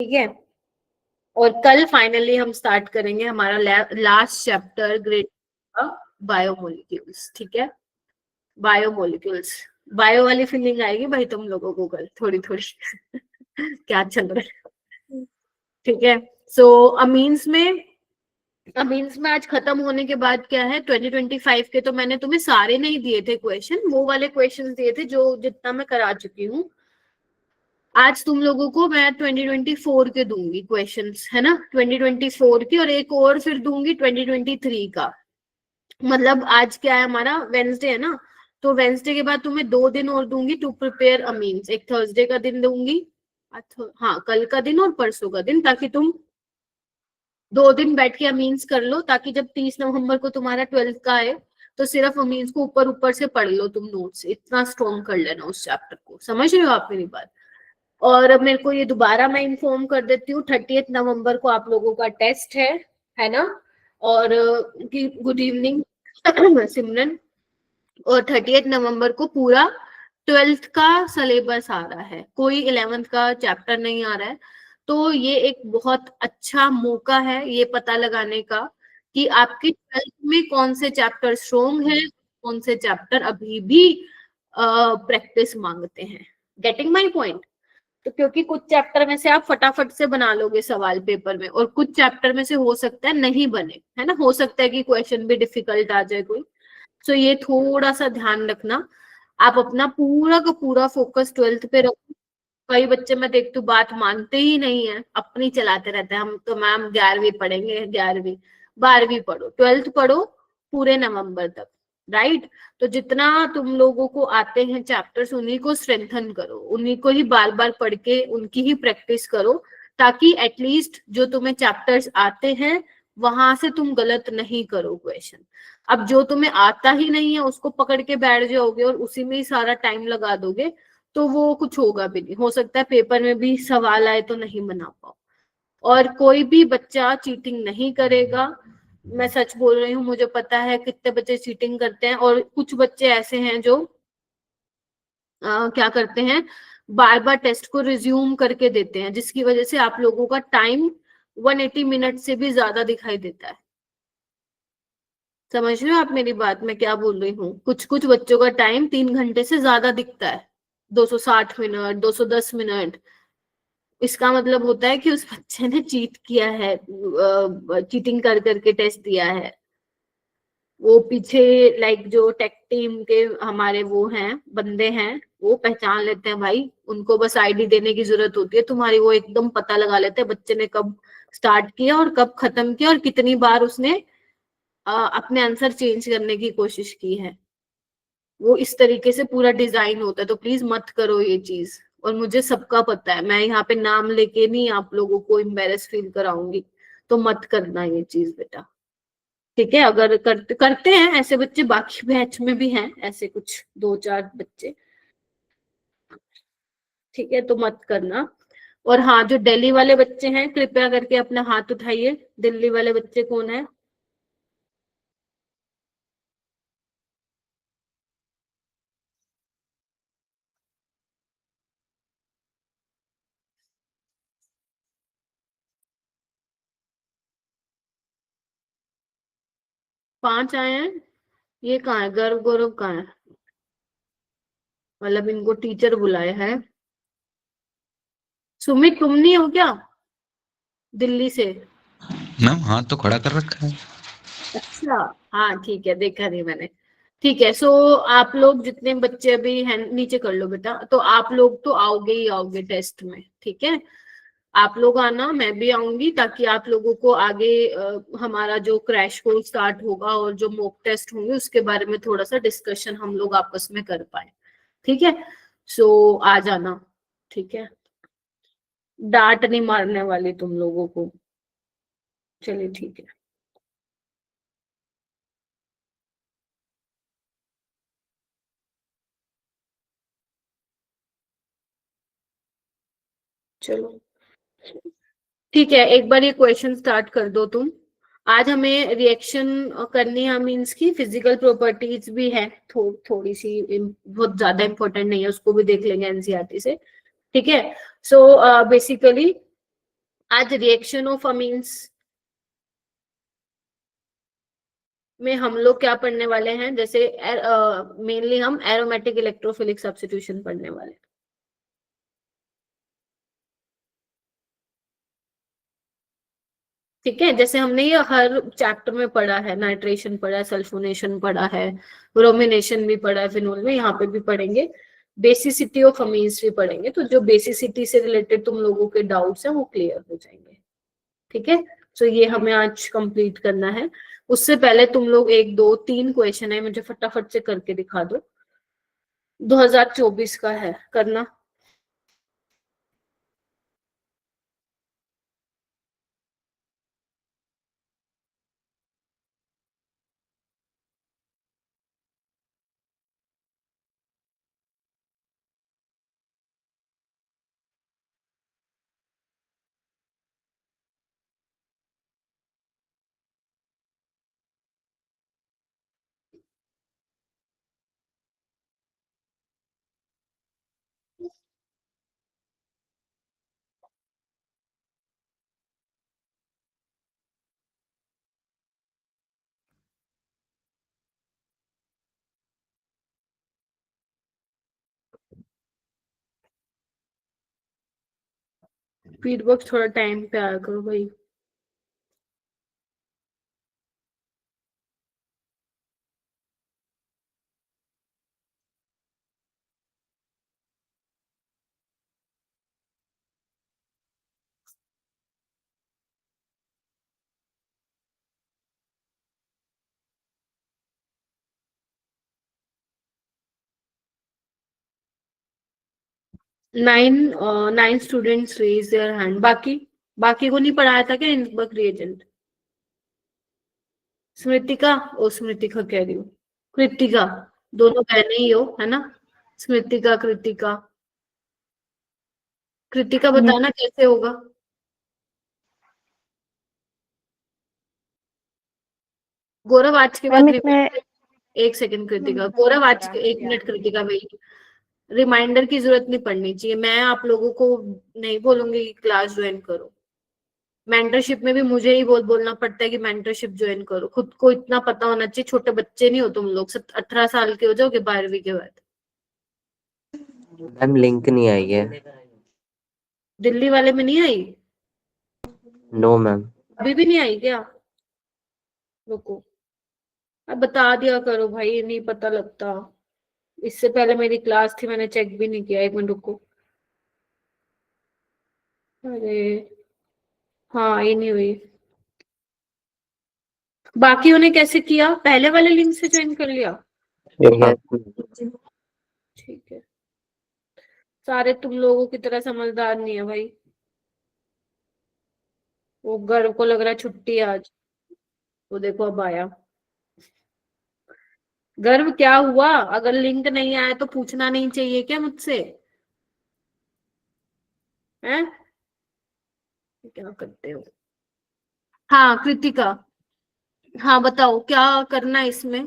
ठीक है, और कल फाइनली हम स्टार्ट करेंगे हमारा लास्ट चैप्टर ग्रेड बायोमोलिक्यूल्स। ठीक है, बायोमोलिक्यूल्स, बायो वाली फीलिंग आएगी भाई तुम लोगों को कल थोड़ी थोड़ी क्या चल रहा है। ठीक है, सो अमीन्स में आज खत्म होने के बाद क्या है, 2025 के तो मैंने तुम्हें सारे नहीं दिए थे क्वेश्चन, वो वाले क्वेश्चन दिए थे जो जितना मैं करा चुकी हूँ। आज तुम लोगों को मैं 2024 के दूंगी क्वेश्चंस, है ना, 2024 की, और एक और फिर दूंगी 2023 का। मतलब आज क्या है हमारा, वेंसडे है ना, तो वेंसडे के बाद तुम्हें 2 दिन और दूंगी टू प्रिपेयर अमीन्स। एक थर्सडे का दिन दूंगी, हाँ कल का दिन और परसों का दिन, ताकि तुम 2 दिन बैठ के अमीन्स कर लो, ताकि जब 30 नवंबर को तुम्हारा 12th का आए तो सिर्फ अमीन्स को ऊपर ऊपर से पढ़ लो तुम, नोट्स इतना स्ट्रॉन्ग कर लेना उस चैप्टर को। समझ रहे हो आप मेरी बात? और अब मेरे को ये दोबारा मैं इन्फॉर्म कर देती हूँ, 30 नवंबर को आप लोगों का टेस्ट है ना। और गुड इवनिंग सिमरन। और 30 नवंबर को पूरा 12th का सिलेबस आ रहा है, कोई 11th का चैप्टर नहीं आ रहा है। तो ये एक बहुत अच्छा मौका है ये पता लगाने का कि आपके 12th में कौन से चैप्टर स्ट्रोंग है, कौन से चैप्टर अभी भी प्रैक्टिस मांगते हैं। Getting my point? तो क्योंकि कुछ चैप्टर में से आप फटाफट से बना लोगे सवाल पेपर में, और कुछ चैप्टर में से हो सकता है नहीं बने, है ना, हो सकता है कि क्वेश्चन भी डिफिकल्ट आ जाए कोई। तो ये थोड़ा सा ध्यान रखना, आप अपना पूरा का पूरा फोकस 12th पे रखो। कई बच्चे मैं देखती हूँ बात मानते ही नहीं है, अपनी चलाते रहते हैं, हम तो मैम 11वीं पढ़ेंगे, 11वीं 12वीं पढ़ो, 12th पढ़ो पूरे नवंबर तक, राइट। तो जितना तुम लोगों को आते हैं चैप्टर्स उन्हीं को स्ट्रेंथन करो, उन्हीं को ही बार बार पढ़ के उनकी ही प्रैक्टिस करो, ताकि एटलीस्ट जो तुम्हें चैप्टर्स आते हैं वहां से तुम गलत नहीं करो क्वेश्चन। अब जो तुम्हें आता ही नहीं है उसको पकड़ के बैठ जाओगे और उसी में ही सारा टाइम लगा दोगे, तो वो कुछ होगा भी नहीं, हो सकता है पेपर में भी सवाल आए तो नहीं बना पाओ। और कोई भी बच्चा चीटिंग नहीं करेगा, मैं सच बोल रही हूँ, मुझे पता है कितने बच्चे चीटिंग करते हैं, और कुछ बच्चे ऐसे हैं जो क्या करते हैं, बार बार टेस्ट को रिज्यूम करके देते हैं, जिसकी वजह से आप लोगों का टाइम 180 मिनट से भी ज्यादा दिखाई देता है। समझ रहे हो आप मेरी बात, मैं क्या बोल रही हूँ? कुछ कुछ बच्चों का टाइम 3 घंटे से ज्यादा दिखता है, 260 मिनट, 210 मिनट। इसका मतलब होता है कि उस बच्चे ने चीट किया है, चीटिंग कर करके टेस्ट दिया है। वो पीछे लाइक जो टेक टीम के हमारे वो हैं, बंदे हैं, वो पहचान लेते हैं भाई, उनको बस आईडी देने की जरूरत होती है तुम्हारी, वो एकदम पता लगा लेते हैं बच्चे ने कब स्टार्ट किया और कब खत्म किया और कितनी बार उसने अपने आंसर चेंज करने की कोशिश की है। वो इस तरीके से पूरा डिजाइन होता है, तो प्लीज मत करो ये चीज। और मुझे सबका पता है, मैं यहाँ पे नाम लेके नहीं आप लोगों को एम्बेरस फील कराऊंगी, तो मत करना ये चीज बेटा। ठीक है, अगर करते हैं ऐसे बच्चे, बाकी बैच में भी हैं ऐसे कुछ 2-4 बच्चे, ठीक है, तो मत करना। और हाँ, जो दिल्ली वाले बच्चे हैं कृपया करके अपना हाथ उठाइए, दिल्ली वाले बच्चे कौन है? पांच आए हैं, ये कहाँ है, गर्व गौरव कहाँ है? मतलब इनको टीचर बुलाया है। सुमित तुम नहीं हो क्या दिल्ली से? मैम हाथ तो खड़ा कर रखा है। अच्छा, हाँ ठीक है, देखा नहीं मैंने। ठीक है, सो आप लोग जितने बच्चे अभी हैं नीचे कर लो बेटा, तो आप लोग तो आओगे ही आओगे टेस्ट में, ठीक है। आप लोग आना, मैं भी आऊंगी, ताकि आप लोगों को आगे हमारा जो क्रैश कोर्स स्टार्ट होगा और जो मॉक टेस्ट होंगे उसके बारे में थोड़ा सा डिस्कशन हम लोग आपस में कर पाए। ठीक है, सो आ जाना, ठीक है। डांट नहीं मारने वाली तुम लोगों को, चलिए ठीक है। चलो ठीक है, एक बार ये क्वेश्चन स्टार्ट कर दो तुम। आज हमें रिएक्शन करनी है, मीन्स की फिजिकल प्रॉपर्टीज भी है, थोड़ी सी बहुत ज्यादा इंपॉर्टेंट नहीं है, उसको भी देख लेंगे एनसीईआरटी से। ठीक है, सो बेसिकली आज रिएक्शन ऑफ अमीन्स में हम लोग क्या पढ़ने वाले हैं, जैसे मेनली हम एरोमेटिक इलेक्ट्रोफिलिक सब्स्टिट्यूशन पढ़ने वाले हैं। ठीक है, जैसे हमने ये हर चैप्टर में पढ़ा है, नाइट्रेशन पढ़ा है, सल्फोनेशन पढ़ा है, ब्रोमिनेशन भी पढ़ा है, फिनोल में, यहाँ पे भी पढ़ेंगे, बेसिसिटी ऑफ अमीन्स भी पढ़ेंगे। तो जो बेसिसिटी से रिलेटेड तुम लोगों के डाउट्स हैं वो क्लियर हो जाएंगे। ठीक है, तो ये हमें आज कंप्लीट करना है। उससे पहले तुम लोग 1 2 3 क्वेश्चन है, मुझे फटाफट से करके दिखा दो। 2024 का है, करना। फीडबैक थोड़ा टाइम पे आया करो भाई। Nine students raise their hand. बाकी को नहीं पढ़ाया था क्या इनबर्ग रिएजेंट? स्मृतिका, ओ स्मृतिका कह रही हूँ, कृतिका, दोनों बहने ही हो है ना? स्मृतिका, कृतिका। कृतिका बताना कैसे होगा? गौरव आज के बाद एक सेकंड कृतिका, गौरव आज 1 मिनट कृतिका वेट। रिमाइंडर की जरूरत नहीं पड़नी चाहिए, मैं आप लोगों को नहीं बोलूंगी कि क्लास ज्वाइन करो। मेंटरशिप में भी मुझे ही बोलना पड़ता है कि मेंटरशिप ज्वाइन करो। खुद को इतना पता होना चाहिए, छोटे बच्चे नहीं हो तुम लोग, 18 साल के हो जाओगे 12वीं के बाद। मैम लिंक नहीं आई है। दिल्ली वाले में नहीं आई? No ma'am. अभी भी नहीं आई क्या? रुको, अब बता दिया करो भाई, नहीं पता लगता। इससे पहले मेरी क्लास थी, मैंने चेक भी नहीं किया। 1 मिनट रुको। अरे हाँ, ये नहीं हुई। बाकियों ने कैसे किया? पहले वाले लिंक से ज्वाइन कर लिया? ठीक है, सारे तुम लोगों की तरह समझदार नहीं है भाई। वो गर्व को लग रहा है छुट्टी है आज, वो देखो अब आया। गर्व क्या हुआ? अगर लिंक नहीं आया तो पूछना नहीं चाहिए क्या मुझसे? हैं? क्या करते हो? हाँ कृतिका, हाँ बताओ क्या करना है इसमें?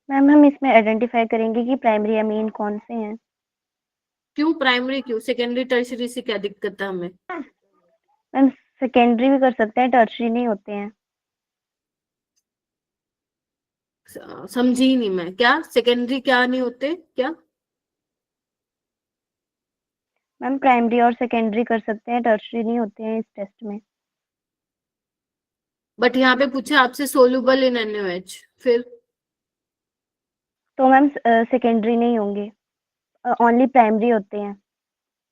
मैम हम इसमें आइडेंटिफाई करेंगे कि प्राइमरी अमीन कौन से हैं। क्यों प्राइमरी, क्यों सेकेंडरी टर्शरी से क्या दिक्कत है हमें? मैम सेकेंडरी भी कर सकते हैं, टर्शरी नहीं होते हैं। समझी नहीं मैं, क्या सेकेंडरी क्या नहीं होते क्या? मैम प्राइमरी और सेकेंडरी कर सकते हैं, टर्शरी नहीं होते हैं इस टेस्ट में। बट यहाँ पे पूछा आपसे सोल्यूबल इन NaOH, फिर? तो मैम सेकेंडरी नहीं होंगे, ओनली प्राइमरी होते हैं।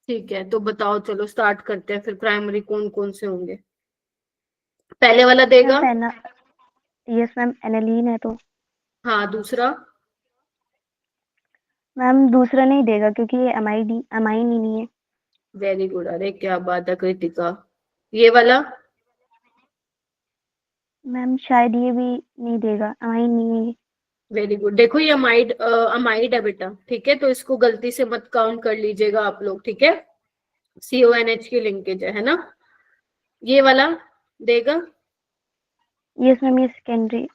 ठीक है, तो बताओ, चलो स्टार्ट करते हैं फिर। प्राइमरी कौन कौन से होंगे? पहले वाला देगा? पहला, यस मैम एनालीन है तो। हाँ, दूसरा? मैम दूसरा नहीं देगा क्योंकि ये अमाइन ही नहीं है। वेरी गुड, अरे क्या बात है कृतिका। ये वाला? मैम शायद ये भी नहीं देगा, अमाइन नहीं है। वेरी गुड, देखो ये अमाइड है बेटा, ठीक है, तो इसको गलती से मत काउंट कर लीजिएगा आप लोग, ठीक है? CONH की लिंकेज है ना? ये वाला देगा? यस मैम ये secondary.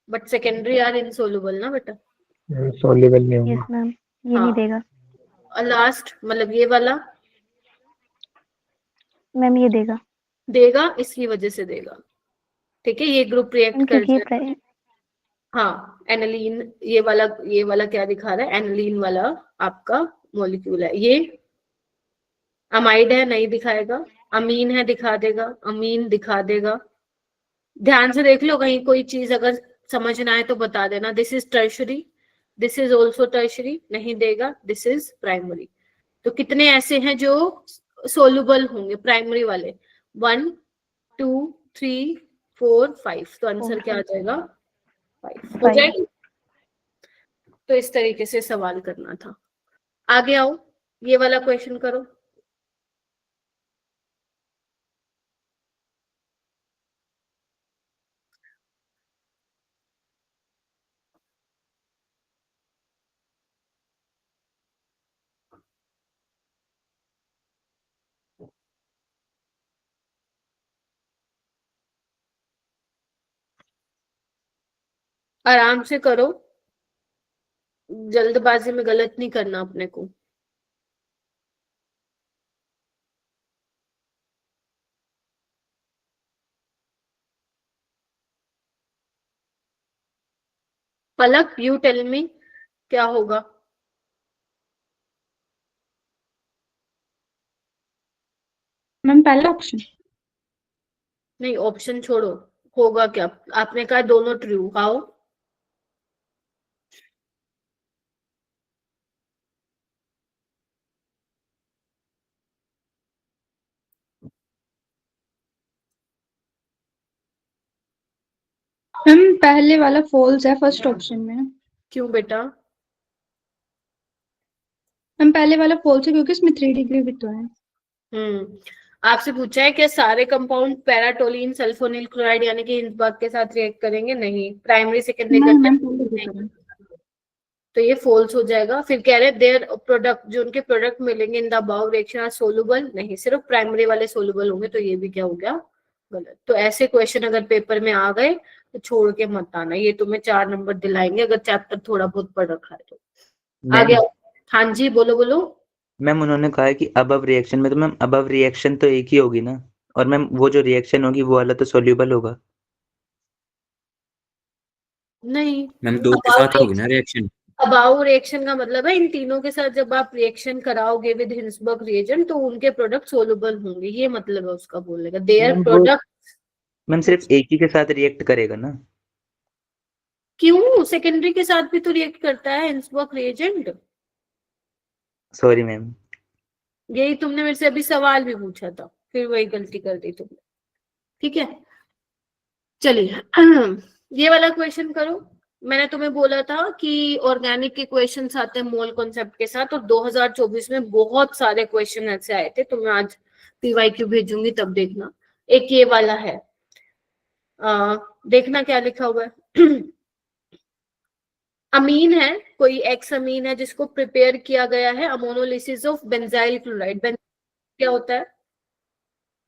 But secondary are insoluble ना बेटा? सोल्यूबल नहीं होगा। यस मैम ये नहीं देगा। और लास्ट मतलब ये वाला? मैम ये देगा देगा, इसकी वजह से देगा। ठीक है, ये ग्रुप रिएक्ट मैम, कर क्योंकि ये जाएगा। हाँ, एनालीन, ये वाला क्या दिखा रहा है, एनालीन वाला आपका मॉलिक्यूल है। ये अमाइड है, नहीं दिखाएगा। अमीन है, दिखा देगा। अमीन दिखा देगा। ध्यान से देख लो, कहीं कोई चीज अगर समझ ना आए तो बता देना। This is tertiary, this is also tertiary, नहीं देगा। This is primary. तो कितने ऐसे हैं जो सोलुबल होंगे प्राइमरी वाले? 1 2 3 4 5। तो आंसर क्या आ जाएगा? 5 हो 5। जाएगा। तो इस तरीके से सवाल करना था। आगे आओ, ये वाला क्वेश्चन करो। आराम से करो, जल्दबाजी में गलत नहीं करना अपने को। पलक, यू टेल मी, क्या होगा? मैम पहला ऑप्शन। नहीं, ऑप्शन छोड़ो, होगा क्या? आपने कहा दोनों ट्रू, आओ। मैम पहले वाला फॉल्स है फर्स्ट ऑप्शन में। क्यों बेटा? मैम पहले वाला फॉल्स है क्योंकि इसमें 3 डिग्री भी तो है। आपसे पूछा है कि सारे कंपाउंड पैराटोलिन सल्फोनिल क्लोराइड यानी कि हिंसबर्ग के साथ रिएक्ट करेंगे? नहीं, प्राइमरी सेकेंडरी नहीं मैम करते पहले हैं। भी तो ये फॉल्स हो जाएगा। फिर कह रहे देयर प्रोडक्ट, जो उनके प्रोडक्ट मिलेंगे in the above reaction are soluble, नहीं, सिर्फ प्राइमरी वाले सोलुबल होंगे। तो ये भी क्या हो गया? गलत। तो ऐसे क्वेश्चन अगर पेपर में आ गए तो छोड़ के मत आना, ये तुम्हें 4 नंबर दिलाएंगे अगर चैप्टर थोड़ा बहुत पढ़ रखा है तो। आगे मैम आओ। हाँ जी, बोलो बोलो। मैम उन्होंने कहा है कि अबव रिएक्शन में, तो मैम अबव रिएक्शन तो एक ही होगी ना, और मैम वो जो रिएक्शन होगी वो वाला तो सोल्यूबल होगा। नहीं, मैम दो के साथ होगी ना रिएक्शन। अबाउ रिएक्शन का मतलब है इन तीनों के साथ जब आप रिएक्शन कराओगे विद हिंसबर्ग रिएजेंट तो उनके प्रोडक्ट सोलुबल होंगे, ये मतलब है उसका बोलने का। देयर मैम वो प्रोडक्ट। मैम सिर्फ एक ही के साथ रिएक्ट करेगा ना। क्यों, सेकेंडरी के साथ भी तो रिएक्ट करता है हिंसबर्ग रिएजेंट। Sorry ma'am. यही तुमने मेरे से अभी सवाल भी पूछा था, फिर वही गलती कर दी तुमने। ठीक है, चलिए ये वाला क्वेश्चन करो। मैंने तुम्हें बोला था कि ऑर्गेनिक के क्वेश्चंस आते हैं मोल कॉन्सेप्ट के साथ, और 2024 में बहुत सारे क्वेश्चन ऐसे आए थे। तो मैं आज पीवाईक्यू भेजूंगी, तब देखना। एक ये वाला है, देखना क्या लिखा हुआ है। अमीन है, कोई एक्स अमीन है जिसको प्रिपेयर किया गया है अमोनोलिसिस ऑफ बेंजाइल क्लोराइड। क्या होता है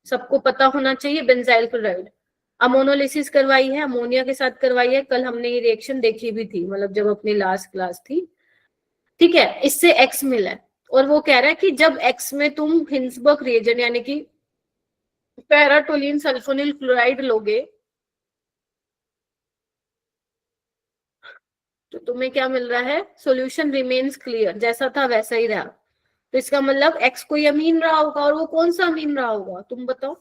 सबको पता होना चाहिए। बेंजाइल क्लोराइड अमोनोलिसिस करवाई है, अमोनिया के साथ करवाई है। कल हमने ये रिएक्शन देखी भी थी, मतलब जब अपनी लास्ट क्लास थी। ठीक है, इससे एक्स मिला है, और वो कह रहा है कि जब एक्स में तुम हिंसबर्ग रिएजेंट यानी कि पैराटोलिन सल्फोनिल क्लोराइड लोगे तो तुम्हें क्या मिल रहा है? सॉल्यूशन रिमेन्स क्लियर, जैसा था वैसा ही रहा। तो इसका मतलब एक्स कोई अमीन रहा होगा, और वो कौन सा अमीन रहा होगा तुम बताओ?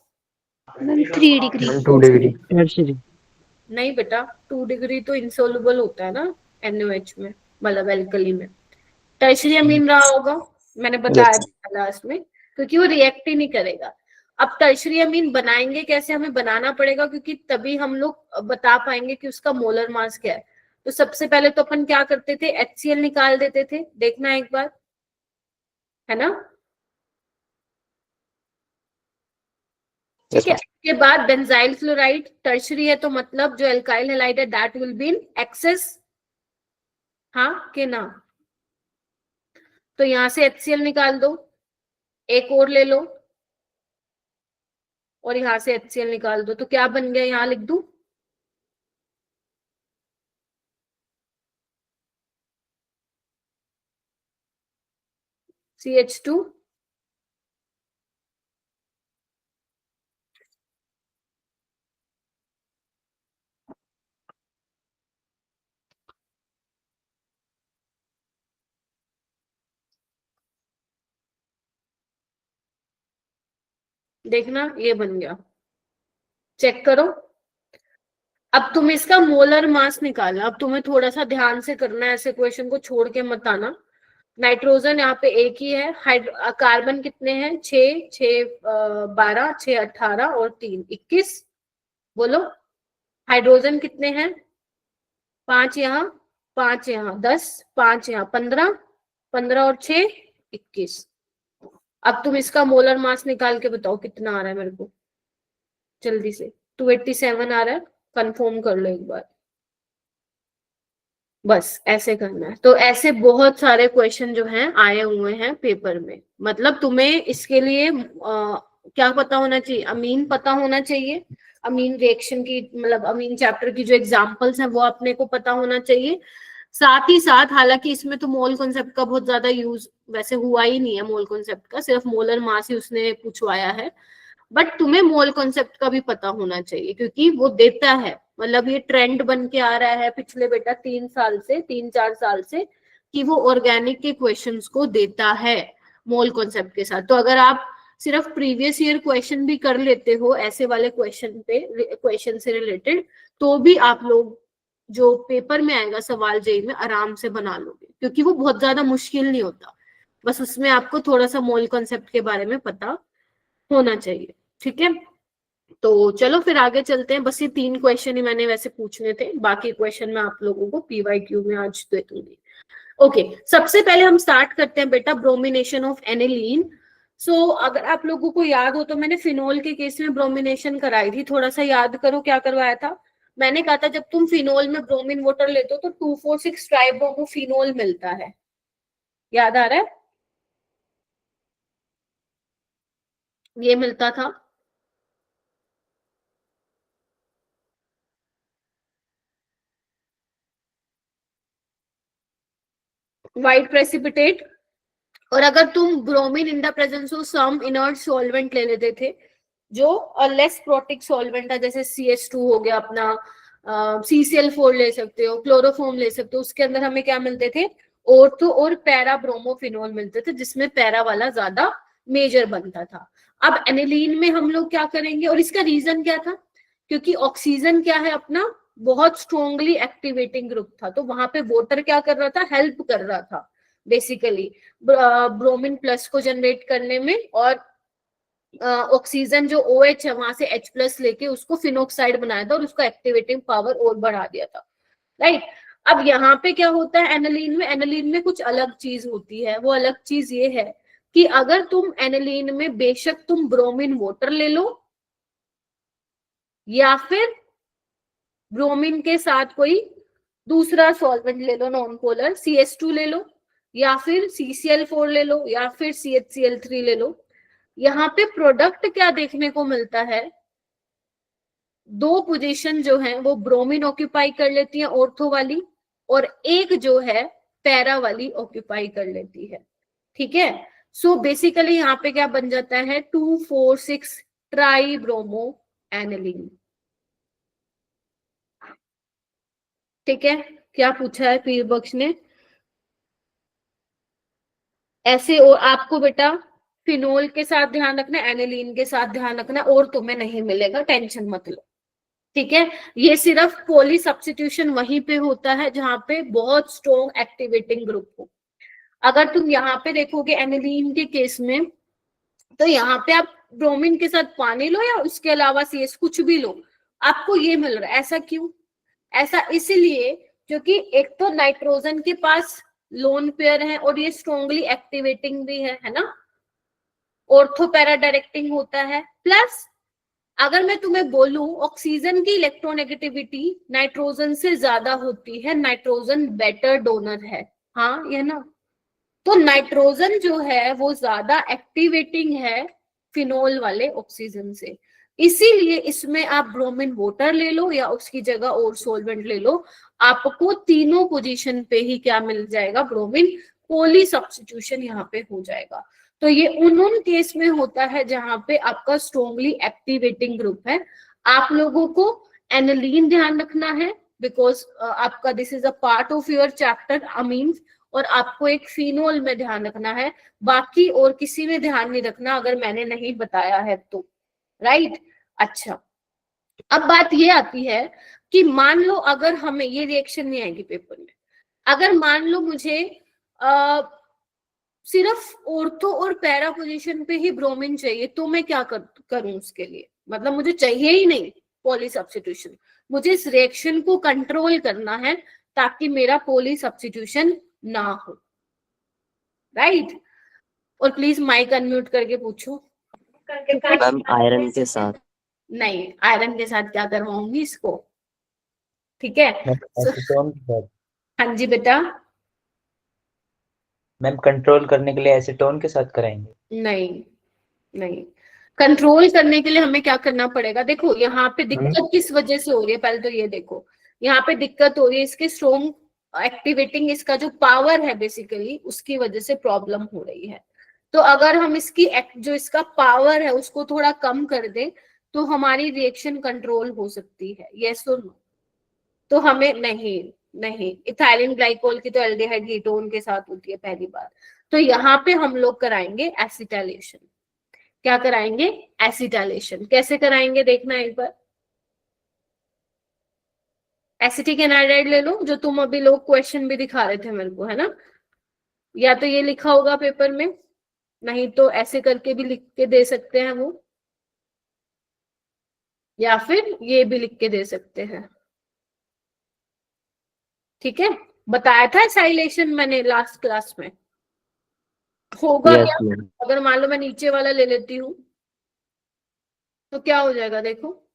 Ma'am 3 degree. 2 डिग्री। नहीं बेटा, 2 डिग्री तो इंसोल्युबल होता है ना NaOH में, मतलब एल्कली में। टर्शियरी अमीन रहा होगा, मैंने बताया था लास्ट में, क्योंकि वो रिएक्ट ही नहीं करेगा। अब टर्शियरी अमीन बनाएंगे कैसे? हमें बनाना पड़ेगा, क्योंकि तभी हम लोग बता पाएंगे कि उसका मोलर मास क्या है। तो सबसे पहले तो अपन क्या करते थे? HCl निकाल देते थे, देखना एक बार, है ना? ठीक है, उसके बाद बेंजाइल क्लोराइड टर्शियरी है, तो मतलब जो एल्काइल हैलाइड है that will be in excess, हाँ कि ना? तो यहां से HCl निकाल दो, एक और ले लो, और यहां से HCl निकाल दो। तो क्या बन गया? यहां लिख दू, CH2 देखना ये बन गया, चेक करो। अब तुम इसका मोलर मास निकालना, अब तुम्हें थोड़ा सा ध्यान से करना है, ऐसे क्वेश्चन को छोड़ के मत आना। नाइट्रोजन यहाँ पे एक ही है, कार्बन कितने हैं, 6, 12, 6, 18 और 3, 21। बोलो हाइड्रोजन कितने हैं, 5 यहाँ, 5 यहाँ, 10, 5 यहाँ, 15, 15 और 6, 21। अब तुम इसका मोलर मास निकाल के बताओ कितना आ रहा है मेरे को, जल्दी से। 287 आ रहा है, कंफर्म कर लो एक बार। बस ऐसे करना है। तो ऐसे बहुत सारे क्वेश्चन जो हैं आए हुए हैं पेपर में। मतलब तुम्हें इसके लिए क्या पता होना चाहिए, अमीन पता होना चाहिए, अमीन रिएक्शन की, मतलब अमीन चैप्टर की जो एग्जांपल्स हैं वो अपने को पता होना चाहिए। साथ ही साथ, हालांकि इसमें तो मोल कॉन्सेप्ट का बहुत ज्यादा यूज वैसे हुआ ही नहीं है, मोल कॉन्सेप्ट का सिर्फ मोलर मास ही उसने पूछवाया है, बट तुम्हें मोल कॉन्सेप्ट का भी पता होना चाहिए, क्योंकि वो देता है, मतलब ये ट्रेंड बन के आ रहा है पिछले बेटा 3-4 साल से कि वो ऑर्गेनिक के क्वेश्चंस को देता है मोल कॉन्सेप्ट के साथ। तो अगर आप सिर्फ प्रीवियस ईयर क्वेश्चन भी कर लेते हो ऐसे वाले क्वेश्चन से रिलेटेड, तो भी आप लोग जो पेपर में आएगा सवाल जेई में आराम से बना लोगे, क्योंकि वो बहुत ज्यादा मुश्किल नहीं होता, बस उसमें आपको थोड़ा सा मोल कॉन्सेप्ट के बारे में पता होना चाहिए। ठीक है, तो चलो फिर आगे चलते हैं। बस ये 3 क्वेश्चन ही मैंने वैसे पूछने थे, बाकी क्वेश्चन मैं आप लोगों को पीवाईक्यू में आज दे दूंगी। ओके, सबसे पहले हम स्टार्ट करते हैं बेटा ब्रोमिनेशन ऑफ एनिलीन। सो अगर आप लोगों को याद हो तो मैंने फिनोल के केस में ब्रोमिनेशन कराई थी, थोड़ा सा याद करो क्या करवाया था। मैंने कहा था जब तुम फिनोल में ब्रोमीन वाटर लेते हो तो 2,4,6 ट्राइब्रोमोफिनोल मिलता है, याद आ रहा है, ये मिलता था। White precipitate. और अगर तुम bromine in the presence of some inert solvent ले लेते थे जो लेस प्रोटिक सॉल्वेंट है, जैसे CH2 हो गया अपना, CCl4 ले सकते हो, क्लोरोफॉर्म ले सकते हो, उसके अंदर हमें क्या मिलते थे, ऑर्थो और पैरा ब्रोमोफिनोल मिलते थे, जिसमें पैरा वाला ज्यादा मेजर बनता था। अब एनिलीन में हम लोग क्या करेंगे, और इसका रीजन क्या था, क्योंकि ऑक्सीजन क्या है अपना बहुत स्ट्रॉन्गली एक्टिवेटिंग ग्रुप था, तो वहां पे वाटर क्या कर रहा था, हेल्प कर रहा था बेसिकली ब्रोमीन प्लस को जनरेट करने में, और ऑक्सीजन जो OH है वहां से H+ लेके उसको फिनोक्साइड बनाया था और उसका एक्टिवेटिंग पावर और बढ़ा दिया था, राइट। अब यहाँ पे क्या होता है एनिलीन में कुछ अलग चीज होती है। वो अलग चीज ये है कि अगर तुम एनिलीन में बेशक तुम ब्रोमीन वाटर ले लो या फिर ब्रोमीन के साथ कोई दूसरा सॉल्वेंट ले लो नॉन पोलर, CH2 ले लो या फिर CCl4 ले लो या फिर CHCl3 ले लो, यहाँ पे प्रोडक्ट क्या देखने को मिलता है, 2 पोजीशन जो है वो ब्रोमीन ऑक्यूपाई कर लेती है ऑर्थो वाली, और एक जो है पैरा वाली ऑक्यूपाई कर लेती है। ठीक है, सो बेसिकली यहाँ पे क्या बन जाता है, 2,4,6 ट्राइब्रोमो एनिलीन। ठीक है, क्या पूछा है पीर बख्श ने ऐसे, और आपको बेटा फिनोल के साथ ध्यान रखना, एनिलीन के साथ ध्यान रखना, और तुम्हें नहीं मिलेगा, टेंशन मत लो। ठीक है, ये सिर्फ पॉली सब्स्टिट्यूशन वहीं पे होता है जहां पे बहुत स्ट्रॉन्ग एक्टिवेटिंग ग्रुप हो। अगर तुम यहाँ पे देखोगे एनिलीन के केस में, तो यहाँ पे आप ब्रोमीन के साथ पानी लो या उसके अलावा CS कुछ भी लो, आपको ये मिल रहा है। ऐसा क्यों? ऐसा इसलिए क्योंकि एक तो नाइट्रोजन के पास लोन पेयर है और ये स्ट्रॉन्गली एक्टिवेटिंग भी है ना, ऑर्थो पैरा डायरेक्टिंग होता है, प्लस अगर मैं तुम्हें बोलूं ऑक्सीजन की इलेक्ट्रोनेगेटिविटी नाइट्रोजन से ज्यादा होती है, नाइट्रोजन बेटर डोनर है, हाँ ये ना, तो नाइट्रोजन जो है वो ज्यादा एक्टिवेटिंग है फिनोल वाले ऑक्सीजन से, इसीलिए इसमें आप ब्रोमीन वाटर ले लो या उसकी जगह और सॉल्वेंट ले लो, आपको तीनों पोजीशन पे ही क्या मिल जाएगा, ब्रोमीन पॉली सब्स्टिट्यूशन यहाँ पे हो जाएगा। तो ये उन केस में होता है जहां पे आपका स्ट्रॉन्गली एक्टिवेटिंग ग्रुप है। आप लोगों को एनिलीन ध्यान रखना है बिकॉज आपका this is a part of your chapter amines, और आपको एक फिनोल में ध्यान रखना है, बाकी और किसी में ध्यान नहीं रखना अगर मैंने नहीं बताया है तो। राइट। अच्छा, अब बात ये आती है कि मान लो अगर हमें ये रिएक्शन नहीं आएगी पेपर में, अगर मान लो मुझे सिर्फ ऑर्थो और पैरा पोजीशन पे ही ब्रोमीन चाहिए, तो मैं क्या करूं उसके लिए? मतलब मुझे चाहिए ही नहीं पॉली सब्स्टिट्यूशन, मुझे इस रिएक्शन को कंट्रोल करना है ताकि मेरा पॉली सब्स्टिट्यूशन ना हो, राइट। और प्लीज माइक अनम्यूट करके पूछो। मैम आयरन के साथ। नहीं, आयरन के साथ क्या करवाऊंगी इसको, ठीक है। एसीटोन के साथ। हाँ जी बेटा। मैम कंट्रोल करने के लिए एसीटोन के साथ कराएंगे? नहीं नहीं, कंट्रोल करने के लिए हमें क्या करना पड़ेगा? देखो यहाँ पे दिक्कत किस वजह से हो रही है, पहले तो ये देखो, यहाँ पे दिक्कत हो रही है इसके स्ट्रॉन्ग एक्टिवेटिंग, इसका जो पावर है बेसिकली उसकी वजह से प्रॉब्लम हो रही है। तो अगर हम इसकी जो इसका पावर है उसको थोड़ा कम कर दें तो हमारी रिएक्शन कंट्रोल हो सकती है, यस और नो? तो हमें नहीं, इथाइलिन ग्लाइकोल की तो एल्डिहाइड कीटोन के साथ होती है पहली बात। तो यहाँ पे हम लोग कराएंगे एसिटाइलेशन। क्या कराएंगे? एसिटाइलेशन। कैसे कराएंगे देखना एक बार। एसिटिक एनाइड्राइड ले लो, जो तुम अभी लोग क्वेश्चन भी दिखा रहे थे मेरे को, है ना? या तो ये लिखा होगा पेपर में, नहीं तो ऐसे करके भी लिख के दे सकते हैं वो, या फिर ये भी लिख के दे सकते हैं, ठीक है। बताया था एसाइलेशन मैंने लास्ट क्लास में, होगा Yes, क्या? ma'am. अगर मान लो मैं नीचे वाला ले लेती हूँ तो क्या हो जाएगा? देखो,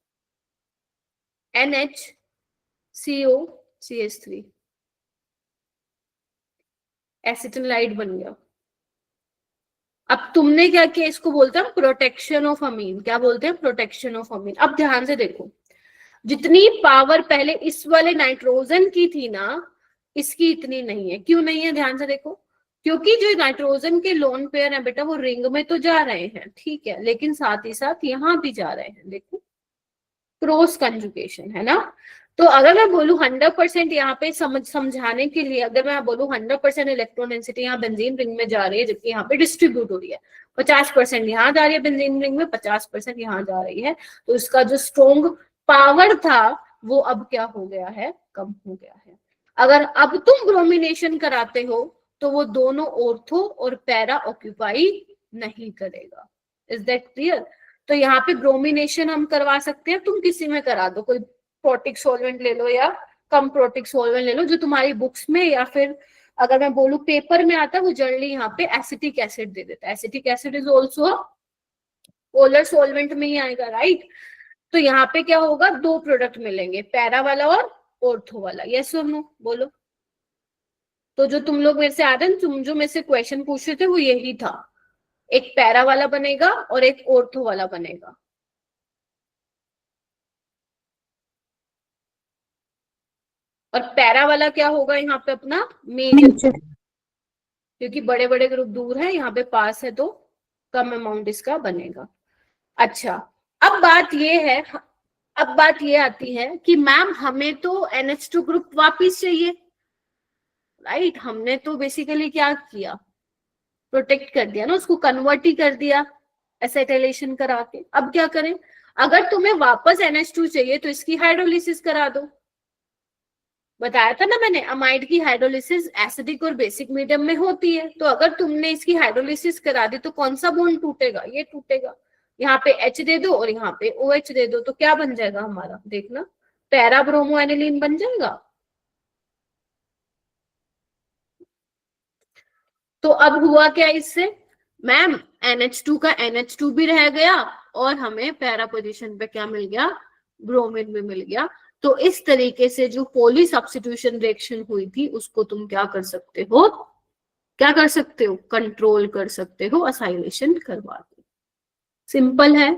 NHCOCH3 एसिटिलाइड बन गया। अब तुमने क्या किया? इसको बोलते हैं प्रोटेक्शन ऑफ अमीन। क्या बोलते हैं? प्रोटेक्शन ऑफ अमीन। अब ध्यान से देखो, जितनी पावर पहले इस वाले नाइट्रोजन की थी ना, इसकी इतनी नहीं है। क्यों नहीं है? ध्यान से देखो, क्योंकि जो नाइट्रोजन के लोन पेयर है बेटा वो रिंग में तो जा रहे हैं, ठीक है, लेकिन साथ ही साथ यहाँ भी जा रहे हैं। देखो, क्रॉस कंजुगेशन है ना। तो अगर मैं बोलूं 100% यहाँ पे समझाने के लिए, अगर मैं बोलूं 100% इलेक्ट्रॉन डेंसिटी यहाँ बेंजीन रिंग में जा रही है, जबकि यहाँ पे डिस्ट्रीब्यूट हो रही है, 50% यहाँ जा रही है बेंजीन रिंग में, 50% यहाँ जा रही है, तो इसका जो स्ट्रॉन्ग पावर था वो अब क्या हो गया है? कम हो गया है। अगर अब तुम ब्रोमिनेशन कराते हो तो वो दोनों ऑर्थो और पैरा ऑक्यूपाई नहीं करेगा। Is that clear? तो यहाँ पे ब्रोमिनेशन हम करवा सकते हैं, तुम किसी में करा दो, कोई प्रोटिक सॉल्वेंट ले लो या कम प्रोटिक सॉल्वेंट ले लो जो तुम्हारी बुक्स में, या फिर अगर मैं बोलूं पेपर में आता है, वो जनरली यहाँ पे एसिटिक एसिड दे देता है। Acetic acid is also polar solvent में ही आएगा, राइट। तो यहाँ पे क्या होगा? दो प्रोडक्ट मिलेंगे, पैरा वाला और ऑर्थो वाला। यस और नो बोलो। तो जो तुम लोग मेरे से आ रहे हैं, तुम जो मेरे से क्वेश्चन पूछ रहे थे वो यही था, एक पैरा वाला बनेगा और एक ऑर्थो वाला बनेगा। और पैरा वाला क्या होगा यहाँ पे? अपना मेजर, क्योंकि बड़े बड़े ग्रुप दूर है, यहाँ पे पास है तो कम अमाउंट इसका बनेगा। अच्छा, अब बात ये आती है कि मैम हमें तो NH2 ग्रुप वापिस चाहिए, राइट। हमने तो बेसिकली क्या किया? प्रोटेक्ट कर दिया ना, उसको कन्वर्ट ही कर दिया एसिटाइलेशन करा के। अब क्या करें? अगर तुम्हें वापस NH2 चाहिए तो इसकी हाइड्रोलिसिस करा दो। बताया था ना मैंने, अमाइड की हाइड्रोलिसिस एसिडिक और बेसिक मीडियम में होती है। तो अगर तुमने इसकी हाइड्रोलिसिस करा दी तो कौन सा बॉन्ड टूटेगा? ये टूटेगा। यहाँ पे H दे दो और यहाँ पे OH दे दो, तो क्या बन जाएगा हमारा? देखना, पैरा ब्रोमो एनिलीन बन जाएगा। तो अब हुआ क्या इससे? मैम NH2 का NH2 भी रह गया और हमें पैरा पोजीशन पे क्या मिल गया? ब्रोमीन भी मिल गया। तो इस तरीके से जो पॉली सब्स्टिट्यूशन रिएक्शन हुई थी उसको तुम क्या कर सकते हो? क्या कर सकते हो? कंट्रोल कर सकते हो, असाइलेशन करवा के। सिंपल है,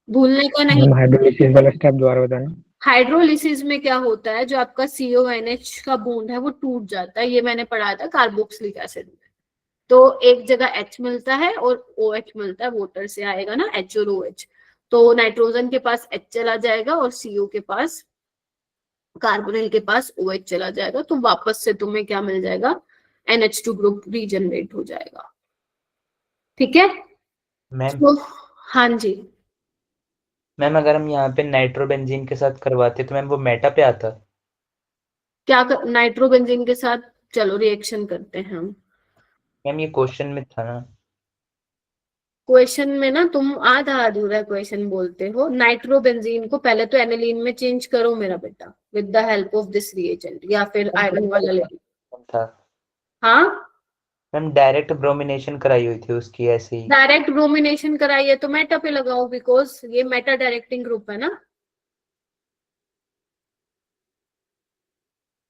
भूलने का नहीं। हाइड्रोलिसिस वाला स्टेप दोबारा बताना। हाइड्रोलिसिस में क्या होता है, जो आपका CONH का बॉन्ड है वो टूट जाता है। ये मैंने पढ़ाया था कार्बोक्सिलिक एसिड में। तो एक जगह H मिलता है और OH मिलता है, वाटर से आएगा ना H और OH। तो नाइट्रोजन के पास H चला जाएगा और CO के पास, कार्बोनिल के पास OH चला जाएगा। तो वापस से तुम्हें क्या मिल जाएगा? NH2 ग्रुप रीजनरेट हो जाएगा, ठीक है। मैम तो हाँ जी, मैम अगर हम यहाँ पे नाइट्रोबेंजीन के साथ करवाते तो मैम वो मेटा पे आता। क्या नाइट्रोबेंजीन के साथ चलो रिएक्शन करते हैं हम। मैम ये क्वेश्चन में था ना। क्वेश्चन में ना तुम आधा अधूरा क्वेश्चन बोलते हो। नाइट्रोबेंजीन को पहले तो एनिलीन में चेंज करो मेरा बेटा with the help of this reagent, या फिर आयरन वाला ले लो। था हाँ मैम, डायरेक्ट ब्रोमिनेशन कराई हुई थी उसकी ऐसे ही। डायरेक्ट ब्रोमिनेशन कराई है तो मेटा पे लगाओ, बिकॉज ये मेटा डायरेक्टिंग ग्रुप है ना,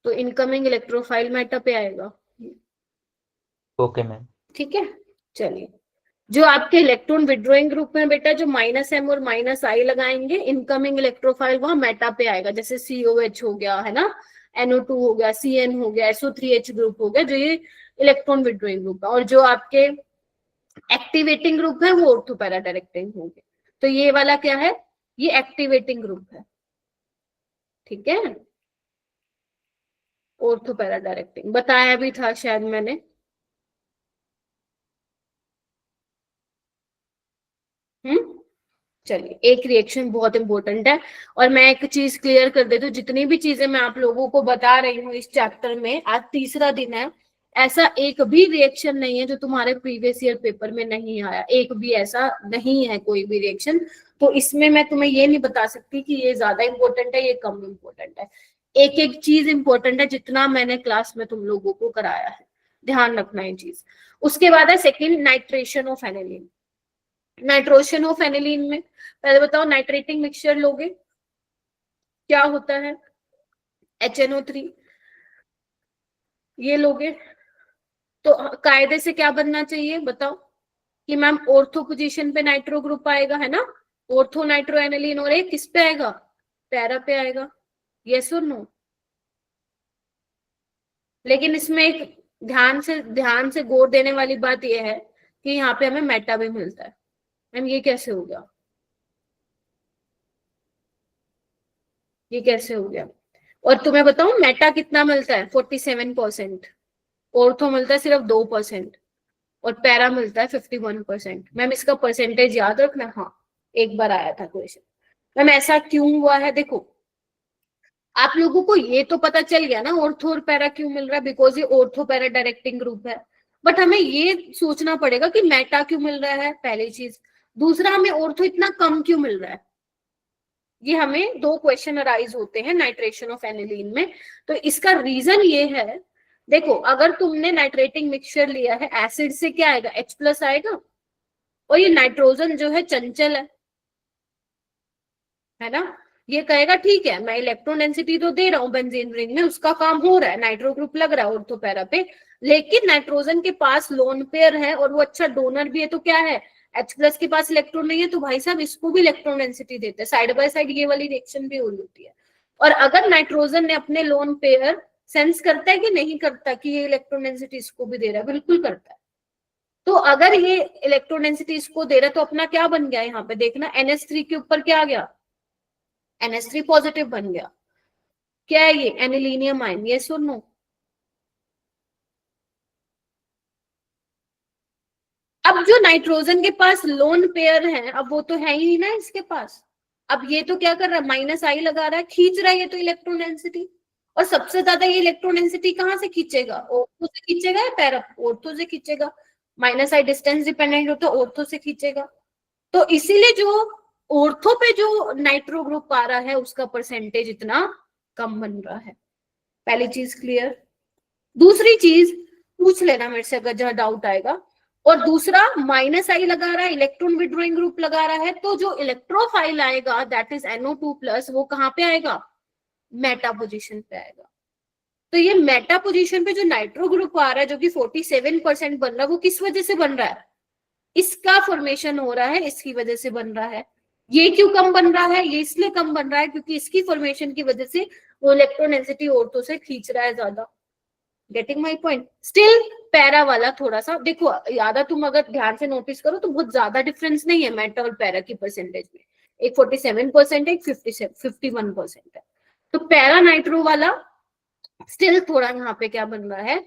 तो इनकमिंग इलेक्ट्रोफाइल मेटा पे आएगा। Okay ma'am. ठीक है, चलिए। जो आपके इलेक्ट्रॉन विड्रॉइंग ग्रुप में बेटा जो -m और -I लगाएंगे, इनकमिंग इलेक्ट्रोफाइल वहां मेटा पे आएगा। जैसे COH हो गया है ना, NO2 हो गया, CN हो गया, SO3H ग्रुप हो गया, जो ये इलेक्ट्रॉन विड्रॉइंग ग्रुप है। और जो आपके एक्टिवेटिंग ग्रुप है वो ऑर्थो पैरा डायरेक्टिंग होंगे। तो ये वाला क्या है, ये एक्टिवेटिंग ग्रुप है। ठीक है, ऑर्थो पैरा डायरेक्टिंग बताया भी था शायद मैंने। चलिए, एक रिएक्शन बहुत इंपॉर्टेंट है। और मैं एक चीज क्लियर कर देती हूँ, जितनी भी चीजें मैं आप लोगों को बता रही हूँ इस चैप्टर में, आज तीसरा दिन है, ऐसा एक भी रिएक्शन नहीं है जो तुम्हारे प्रीवियस ईयर पेपर में नहीं आया। एक भी ऐसा नहीं है कोई भी रिएक्शन। तो इसमें मैं तुम्हें ये नहीं बता सकती कि ये ज्यादा इंपॉर्टेंट है, ये कम इंपॉर्टेंट है। एक एक चीज इंपॉर्टेंट है जितना मैंने क्लास में तुम लोगों को कराया है, ध्यान रखना ये चीज। उसके बाद है second, nitration of aniline. Nitration of aniline में पहले बताओ, नाइट्रेटिंग मिक्सचर लोगे क्या होता है, HNO3 ये लोगे तो कायदे से क्या बनना चाहिए बताओ, कि मैम ऑर्थो पोजीशन पे नाइट्रो ग्रुप आएगा, है ना, ऑर्थो नाइट्रो एनिलीन, और एक किस पे आएगा, पैरा पे आएगा। यस और नो? लेकिन इसमें एक ध्यान से गौर देने वाली बात यह है कि यहाँ पे हमें मेटा भी मिलता है। मैम ये कैसे हो गया, ये कैसे हो गया? और तुम्हें बताऊं मेटा कितना मिलता है, 47%। ऑर्थो मिलता है सिर्फ 2%, और पैरा मिलता है 51%। मैम इसका परसेंटेज याद रखना। हाँ, एक बार आया था क्वेश्चन। मैम ऐसा क्यों हुआ है? देखो, आप लोगों को ये तो पता चल गया ना ऑर्थो और पैरा क्यों मिल रहा है, बिकॉज ये ऑर्थो पैरा डायरेक्टिंग ग्रुप है। बट हमें ये सोचना पड़ेगा कि मेटा क्यों मिल रहा है, पहली चीज। दूसरा, हमें ऑर्थो इतना कम क्यों मिल रहा है। ये हमें दो क्वेश्चन अराइज होते हैं नाइट्रेशन ऑफ एनिलीन में। तो इसका रीजन ये है, देखो अगर तुमने नाइट्रेटिंग मिक्सचर लिया है, एसिड से क्या आएगा, H+ आएगा, और ये नाइट्रोजन जो है चंचल है ना, ये कहेगा ठीक है मैं इलेक्ट्रॉन डेंसिटी तो दे रहा हूँ बेंजीन रिंग में, उसका काम हो रहा है, नाइट्रो ग्रुप लग रहा है ऑर्थो पैरा पे, लेकिन नाइट्रोजन के पास लोन पेयर है और वो अच्छा डोनर भी है, तो क्या है, H+ के पास इलेक्ट्रॉन नहीं है, तो भाई साहब इसको भी इलेक्ट्रॉन डेंसिटी देते हैं, साइड बाय साइड ये वाली रिएक्शन भी हो रही होती है। और अगर नाइट्रोजन ने अपने लोन पेयर सेंस करता है कि नहीं करता कि ये इलेक्ट्रॉन डेंसिटी इसको भी दे रहा है, बिल्कुल करता है। तो अगर ये इलेक्ट्रॉन डेंसिटी इसको दे रहा है तो अपना क्या बन गया, यहाँ पे देखना NH3 के ऊपर क्या आ गया, NH3 पॉजिटिव बन गया। क्या है ये, एनिलीनियम आयन, ये सुन लो। अब जो नाइट्रोजन के पास लोन पेयर है, अब वो तो है ही नहीं ना इसके पास। अब ये तो क्या कर रहा है, -I लगा रहा है, खींच रहा है ये तो इलेक्ट्रॉन डेंसिटी। और सबसे ज्यादा ये इलेक्ट्रॉन डेंसिटी कहाँ से खींचेगा, ऑर्थो से खींचेगा या पैरा, ऑर्थो से खींचेगा। -I डिस्टेंस डिपेंडेंट हो तो ऑर्थो से खींचेगा। तो इसीलिए जो ऑर्थो पे जो नाइट्रो ग्रुप आ रहा है उसका परसेंटेज इतना कम बन रहा है। पहली चीज क्लियर। दूसरी चीज पूछ लेना मेरे से अगर जहां डाउट आएगा। और दूसरा, -I लगा रहा है, इलेक्ट्रॉन विड्रॉइंग ग्रुप लगा रहा है, तो जो इलेक्ट्रोफाइल आएगा दैट इज NO2+, वो कहाँ पे आएगा, मेटा पोजीशन पे आएगा। तो ये मेटा पोजीशन पे जो नाइट्रो ग्रुप आ रहा है जो कि 47% बन रहा है, वो किस वजह से बन रहा है, इसका फॉर्मेशन हो रहा है, इसकी वजह से बन रहा है। ये क्यों कम बन रहा है, ये इसलिए कम बन रहा है क्योंकि इसकी फॉर्मेशन की वजह से वो इलेक्ट्रॉन डेंसिटी ऑर्थो से खींच रहा है ज्यादा। Getting my point? Still para वाला थोड़ा सा देखो, याद है, तुम अगर ध्यान से नोटिस करो तो बहुत ज्यादा डिफरेंस नहीं है मेटा और पैरा की परसेंटेज में। एक 47% है, एक 51% है। तो पैरा नाइट्रो वाला स्टिल थोड़ा यहाँ पे क्या बन रहा है,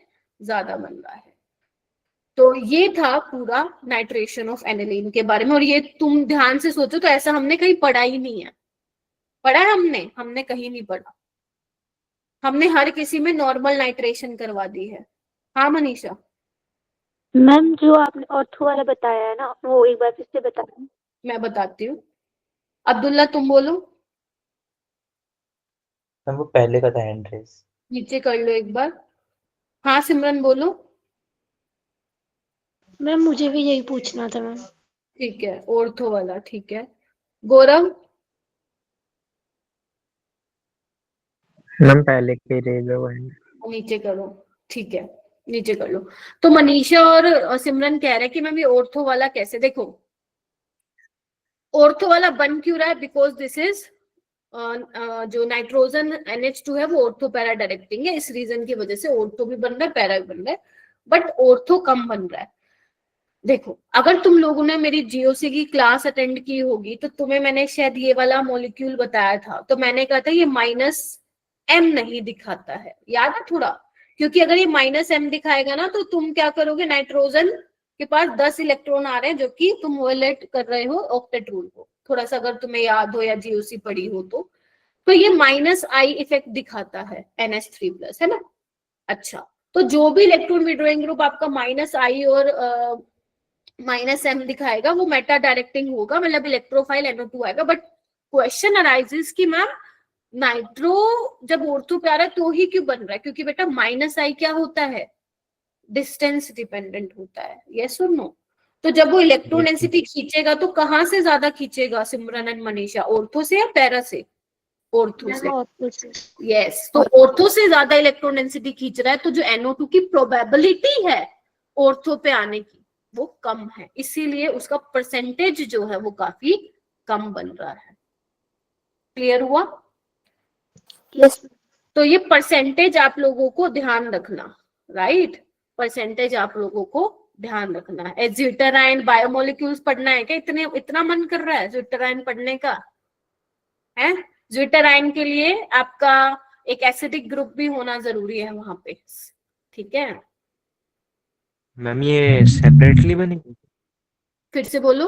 ज्यादा बन रहा है। तो ये था पूरा नाइट्रेशन ऑफ एनिलीन के बारे में, और ये तुम ध्यान से सोचो तो ऐसा हमने कहीं पढ़ा ही नहीं है। पढ़ा है हमने कहीं नहीं पढ़ा। हमने हर किसी में नॉर्मल नाइट्रेशन करवा दी है। हाँ मनीषा? मैम जो आपने ऑर्थो वाला बताया है ना, वो एक बार फिर से बताना। मैं बताती हूँ। अब्दुल्ला तुम बोलो। मैम वो पहले का था हैंड रेस। नीचे कर लो एक बार। हाँ सिमरन बोलो। मैम मुझे भी यही पूछना था मैम। ठीक है, ऑर्थो वाला। ठीक है, गौरव? मैम पहले के रेज वो है। नीचे करो। ठीक है, नीचे कर लो। तो मनीषा और सिमरन कह रहे हैं कि मैम ये ऑर्थो वाला कैसे? देखो, ऑर्थो वाला बन क्यों रहा है? बिकॉज दिस इज जो नाइट्रोजन NH2 है वो ऑर्थो पैरा डायरेक्टिंग है। इस रीजन की वजह से ऑर्थो भी बन रहा है, पैरा भी बन रहा है, बट ऑर्थो कम बन रहा है। देखो, अगर तुम लोगों ने मेरी जीओसी की क्लास अटेंड की होगी तो तुम्हें मैंने शायद ये वाला मॉलिक्यूल बताया था। तो मैंने कहा था ये -M नहीं दिखाता है, याद है थोड़ा? क्योंकि अगर ये -M दिखाएगा ना तो तुम क्या करोगे, नाइट्रोजन के पास 10 इलेक्ट्रॉन आ रहे हैं जो कि तुम वायलेट कर रहे हो ऑक्टेट रूल को। थोड़ा सा अगर तुम्हें याद हो या जीओसी पढ़ी हो तो ये -I इफेक्ट दिखाता है NH3+, है ना? अच्छा, तो जो भी इलेक्ट्रॉन विड्रॉइंग ग्रुप आपका -I और -M दिखाएगा वो मेटा डायरेक्टिंग होगा, मतलब इलेक्ट्रोफाइल NO2 आएगा। बट क्वेश्चन अराइजेस कि मैम नाइट्रो जब ऑर्थो पे आ रहा है तो ही क्यों बन रहा है? क्योंकि बेटा -I क्या होता है? डिस्टेंस डिपेंडेंट होता है। यस और नो? तो जब वो इलेक्ट्रॉन डेंसिटी खींचेगा तो कहां से ज्यादा खींचेगा सिमरन एंड मनीषा? ऑर्थो से या पैरा से? ऑर्थो से। यस, तो ऑर्थो से ज्यादा इलेक्ट्रॉन डेंसिटी खींच रहा है, तो जो NO2 की प्रोबेबिलिटी है ऑर्थो पे आने की वो कम है, इसीलिए उसका परसेंटेज जो है वो काफी कम बन रहा है। क्लियर हुआ? यस। तो ये परसेंटेज आप लोगों को ध्यान रखना, राइट? परसेंटेज आप लोगों को ध्यान रखना है। ज्यूटेराइन बायोमोलिक्यूल्स पढ़ना है क्या? इतना मन कर रहा है ज्यूटेराइन पढ़ने का? है, ज्यूटेराइन के लिए आपका एक एसिडिक ग्रुप भी होना जरूरी है वहां पे। ठीक है, मैम ये सेपरेटली बनेंगे? फिर से बोलो।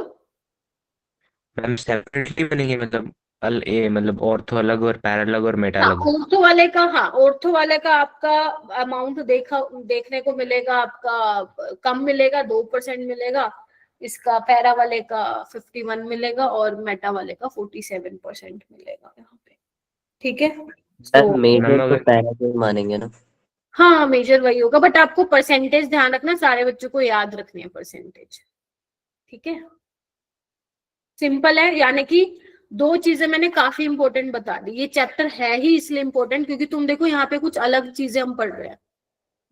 मैम सेपरेटली बनेंगे मतलब मतलब ऑर्थो अलग और पैरा अलग और मेटा हाँ, अलग? ऑर्थो वाले का, हाँ ऑर्थो वाले का आपका अमाउंट देखने को मिलेगा, आपका कम मिलेगा, 2% मिलेगा। इसका पैरा वाले का 51 मिलेगा और मेटा वाले का 47% मिलेगा यहाँ पे। ठीक है, सर तो मेजर तो अगर पैरा को ही मानेंगे ना? हाँ मेजर वही होगा, बट आपको परसेंटेज ध्यान रखना, सारे बच्चों को याद रखनी है परसेंटेज। ठीक है, सिंपल है। यानी कि दो चीजें मैंने काफी इंपॉर्टेंट बता दी। ये चैप्टर है ही इसलिए इंपॉर्टेंट क्योंकि तुम देखो यहाँ पे कुछ अलग चीजें हम पढ़ रहे हैं।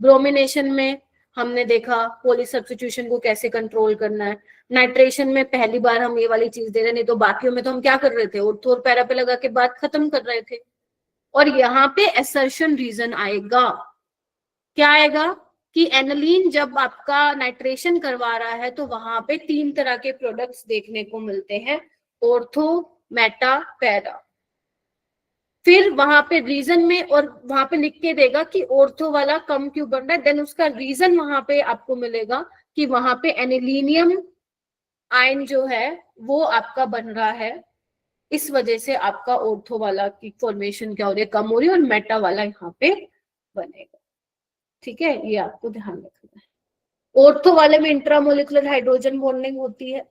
ब्रोमिनेशन में हमने देखा पॉली सब्स्टिट्यूशन को कैसे कंट्रोल करना है। नाइट्रेशन में पहली बार हम ये वाली चीज दे रहे, नहीं तो बाकियों में तो हम क्या कर रहे थे, ऑर्थो और पैरा पे लगा के बात खत्म कर रहे थे। और यहाँ पे असर्शन रीजन आएगा। क्या आएगा कि एनिलीन जब आपका नाइट्रेशन करवा रहा है तो वहां पे 3 तरह के प्रोडक्ट्स देखने को मिलते हैं, ऑर्थो, मेटा, पैरा। फिर वहां पे रीजन में और वहां पे लिख के देगा कि ऑर्थो वाला कम क्यों बन रहा है, देन उसका रीजन वहां पे आपको मिलेगा कि वहां पे एनिलीनियम आयन जो है वो आपका बन रहा है, इस वजह से आपका ऑर्थो वाला की फॉर्मेशन क्या हो रही है, कम हो रही है, और मेटा वाला यहाँ पे बनेगा। ठीक है, ये आपको ध्यान रखना है। ऑर्थो वाले में इंट्रामोलिकुलर हाइड्रोजन बॉन्डिंग होती है।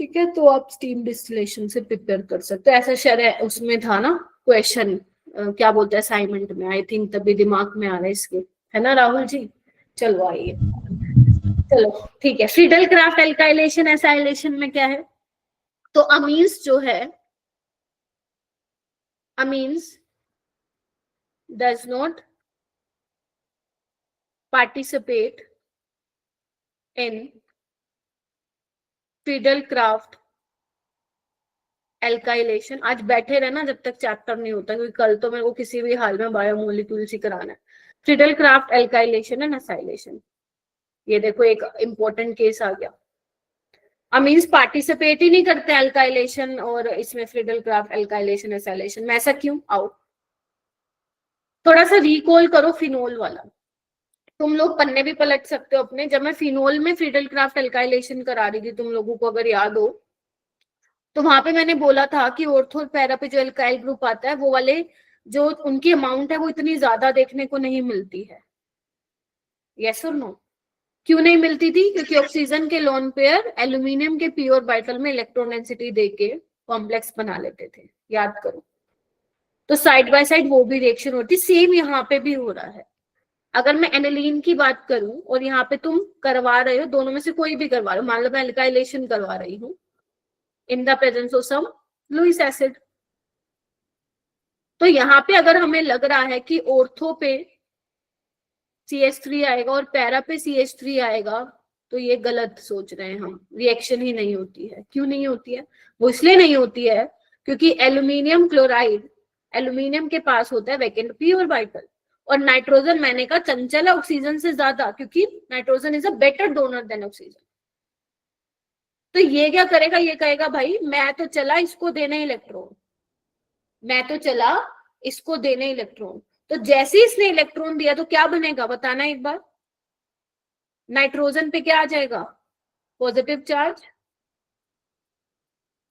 ठीक है, तो आप स्टीम डिस्टिलेशन से प्रिपेयर कर सकते हो। ऐसा शायद उसमें था ना क्वेश्चन, क्या बोलते हैं असाइनमेंट में, आई थिंक तभी दिमाग में आ रहा है इसके, है ना राहुल जी? चलो आइए, चलो ठीक है। फ्रीडल क्राफ्ट एल्काइलेशन एसाइलेशन में क्या है? तो अमीन्स जो है, amines does not participate in Friedel craft alkylation. आज बैठे रहना जब तक चैप्टर नहीं होता, क्योंकि कल तो मेरे को किसी भी हाल में बायोमोलिक्यूल्स ही कराना है। Friedel craft alkylation and acylation, ये देखो एक इंपॉर्टेंट केस आ गया। अमीन्स पार्टिसिपेट ही नहीं करते एल्काइलेशन और इसमें फ्रीडल क्राफ्ट एल्काइलेशन एसाइलेशन में, ऐसा क्यों? आओ थोड़ा सा रिकॉल करो फिनोल वाला। तुम लोग पन्ने भी पलट सकते हो अपने। जब मैं फिनोल में फ्रीडल क्राफ्ट अल्काइलेशन करा रही थी, तुम लोगों को अगर याद हो, तो वहां पे मैंने बोला था कि ऑर्थो और पैरा पे जो अल्काइल ग्रुप आता है, वो वाले जो उनकी अमाउंट है वो इतनी ज्यादा देखने को नहीं मिलती है। यस और नो? क्यों नहीं मिलती थी? क्योंकि ऑक्सीजन के लोन पेयर एल्यूमिनियम के पी ऑर्बिटल में इलेक्ट्रॉन डेंसिटी देके कॉम्प्लेक्स बना लेते थे, याद करो। तो साइड बाय साइड वो भी रिएक्शन होती, सेम यहाँ पे भी हो रहा है। अगर मैं एनिलीन की बात करूं और यहाँ पे तुम करवा रहे हो, दोनों में से कोई भी करवा रहे हो, मान लो मैं अल्काइलेशन करवा रही हूँ in the presence of some Lewis acid, तो यहाँ पे अगर हमें लग रहा है कि ऑर्थो पे CH3 आएगा और पैरा पे CH3 आएगा, तो ये गलत सोच रहे हैं हम। रिएक्शन ही नहीं होती है। क्यों नहीं होती है? वो इसलिए नहीं होती है क्योंकि एल्यूमिनियम क्लोराइड, एल्यूमिनियम के पास होता है वैकेंट पी ऑर्बिटल, और नाइट्रोजन मैंने कहा चंचल है ऑक्सीजन से ज्यादा, क्योंकि nitrogen is a better donor than oxygen. तो ये क्या करेगा? ये कहेगा भाई मैं तो चला इसको देने इलेक्ट्रॉन, मैं तो चला इसको देने इलेक्ट्रॉन। तो जैसे ही इसने इलेक्ट्रॉन दिया तो क्या बनेगा बताना एक बार? नाइट्रोजन पे क्या आ जाएगा? पॉजिटिव चार्ज,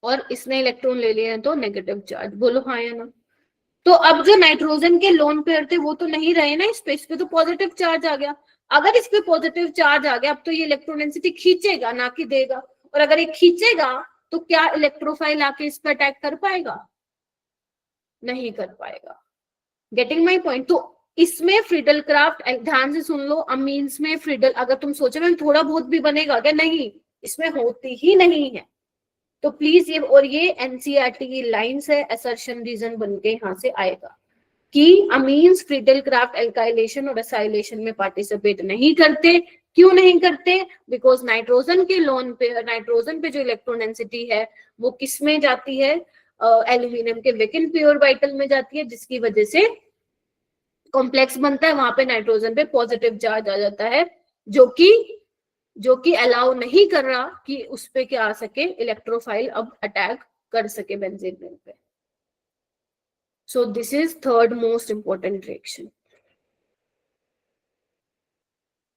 और इसने इलेक्ट्रॉन ले लिए तो नेगेटिव चार्ज। बोलो हाँ या ना? तो अब जो नाइट्रोजन के लोन पेयर थे वो तो नहीं रहे ना इस पे तो पॉजिटिव चार्ज आ गया। अगर इस पे पॉजिटिव चार्ज आ गया, अब तो ये इलेक्ट्रॉन डेंसिटी खींचेगा ना कि देगा। और अगर ये खींचेगा तो क्या इलेक्ट्रोफाइल आके इस पे अटैक कर पाएगा? नहीं कर पाएगा। Getting my point? तो इसमें फ्रीडल क्राफ्ट, ध्यान से सुन लो, अमीन्स में फ्रीडल, अगर तुम सोचो मैम थोड़ा बहुत भी बनेगा क्या, नहीं, इसमें होती ही नहीं है। तो प्लीज ये, और ये एनसीईआरटी की लाइंस है, असर्शन रीजन बन के यहाँ से आएगा कि अमीन्स फ्रीडल क्राफ्ट एल्काइलेशन और एसाइलेशन में पार्टिसिपेट नहीं करते। क्यों नहीं करते? बिकॉज नाइट्रोजन के लोन पे, नाइट्रोजन पे जो इलेक्ट्रॉन डेंसिटी है वो किस में जाती है? एल्यूमिनियम के वैकेंट पी ऑर्बिटल में जाती है, जिसकी वजह से कॉम्प्लेक्स बनता है। वहां पे नाइट्रोजन पे पॉजिटिव चार्ज आ जाता है, जो कि अलाउ नहीं कर रहा कि उस पे क्या आ सके, इलेक्ट्रोफाइल अब अटैक कर सके बेंजीन रिंग पे। So this is third most important reaction.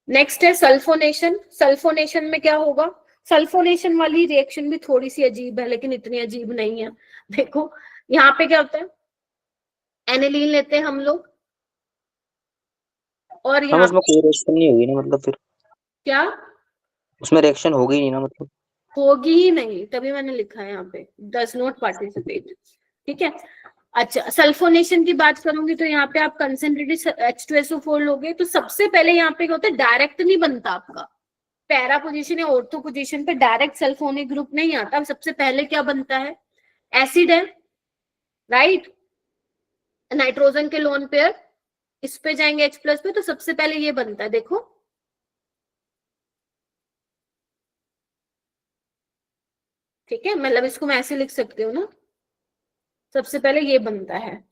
Next है सल्फोनेशन। सल्फोनेशन में क्या होगा? सल्फोनेशन वाली रिएक्शन भी थोड़ी सी अजीब है, लेकिन इतनी अजीब नहीं है। देखो यहाँ पे क्या होता है, एनिलीन लेते हैं हम लोग, और हम यहाँ उसमें कोई रिएक्शन नहीं होगी ना, मतलब फिर क्या उसमें रिएक्शन होगी नहीं ना, मतलब होगी ही नहीं, तभी मैंने लिखा है यहाँ पे डज नॉट पार्टिसिपेट। ठीक है। अच्छा, सल्फोनेशन की बात करूंगी तो यहाँ पे आप कंसेंट्रेटेड H2SO4 लोगे तो सबसे पहले यहाँ पे क्या होता है, डायरेक्ट नहीं बनता आपका पैरा पोजीशन या ऑर्थो पोजीशन पे डायरेक्ट सल्फोनिक ग्रुप नहीं आता। सबसे पहले क्या बनता है? एसिड है, राइट? नाइट्रोजन के लोन पेयर इस पे जाएंगे H प्लस पे, तो सबसे पहले ये बनता है, देखो ठीक है, मतलब इसको मैं ऐसे लिख सकती हूँ ना, सबसे पहले ये बनता है।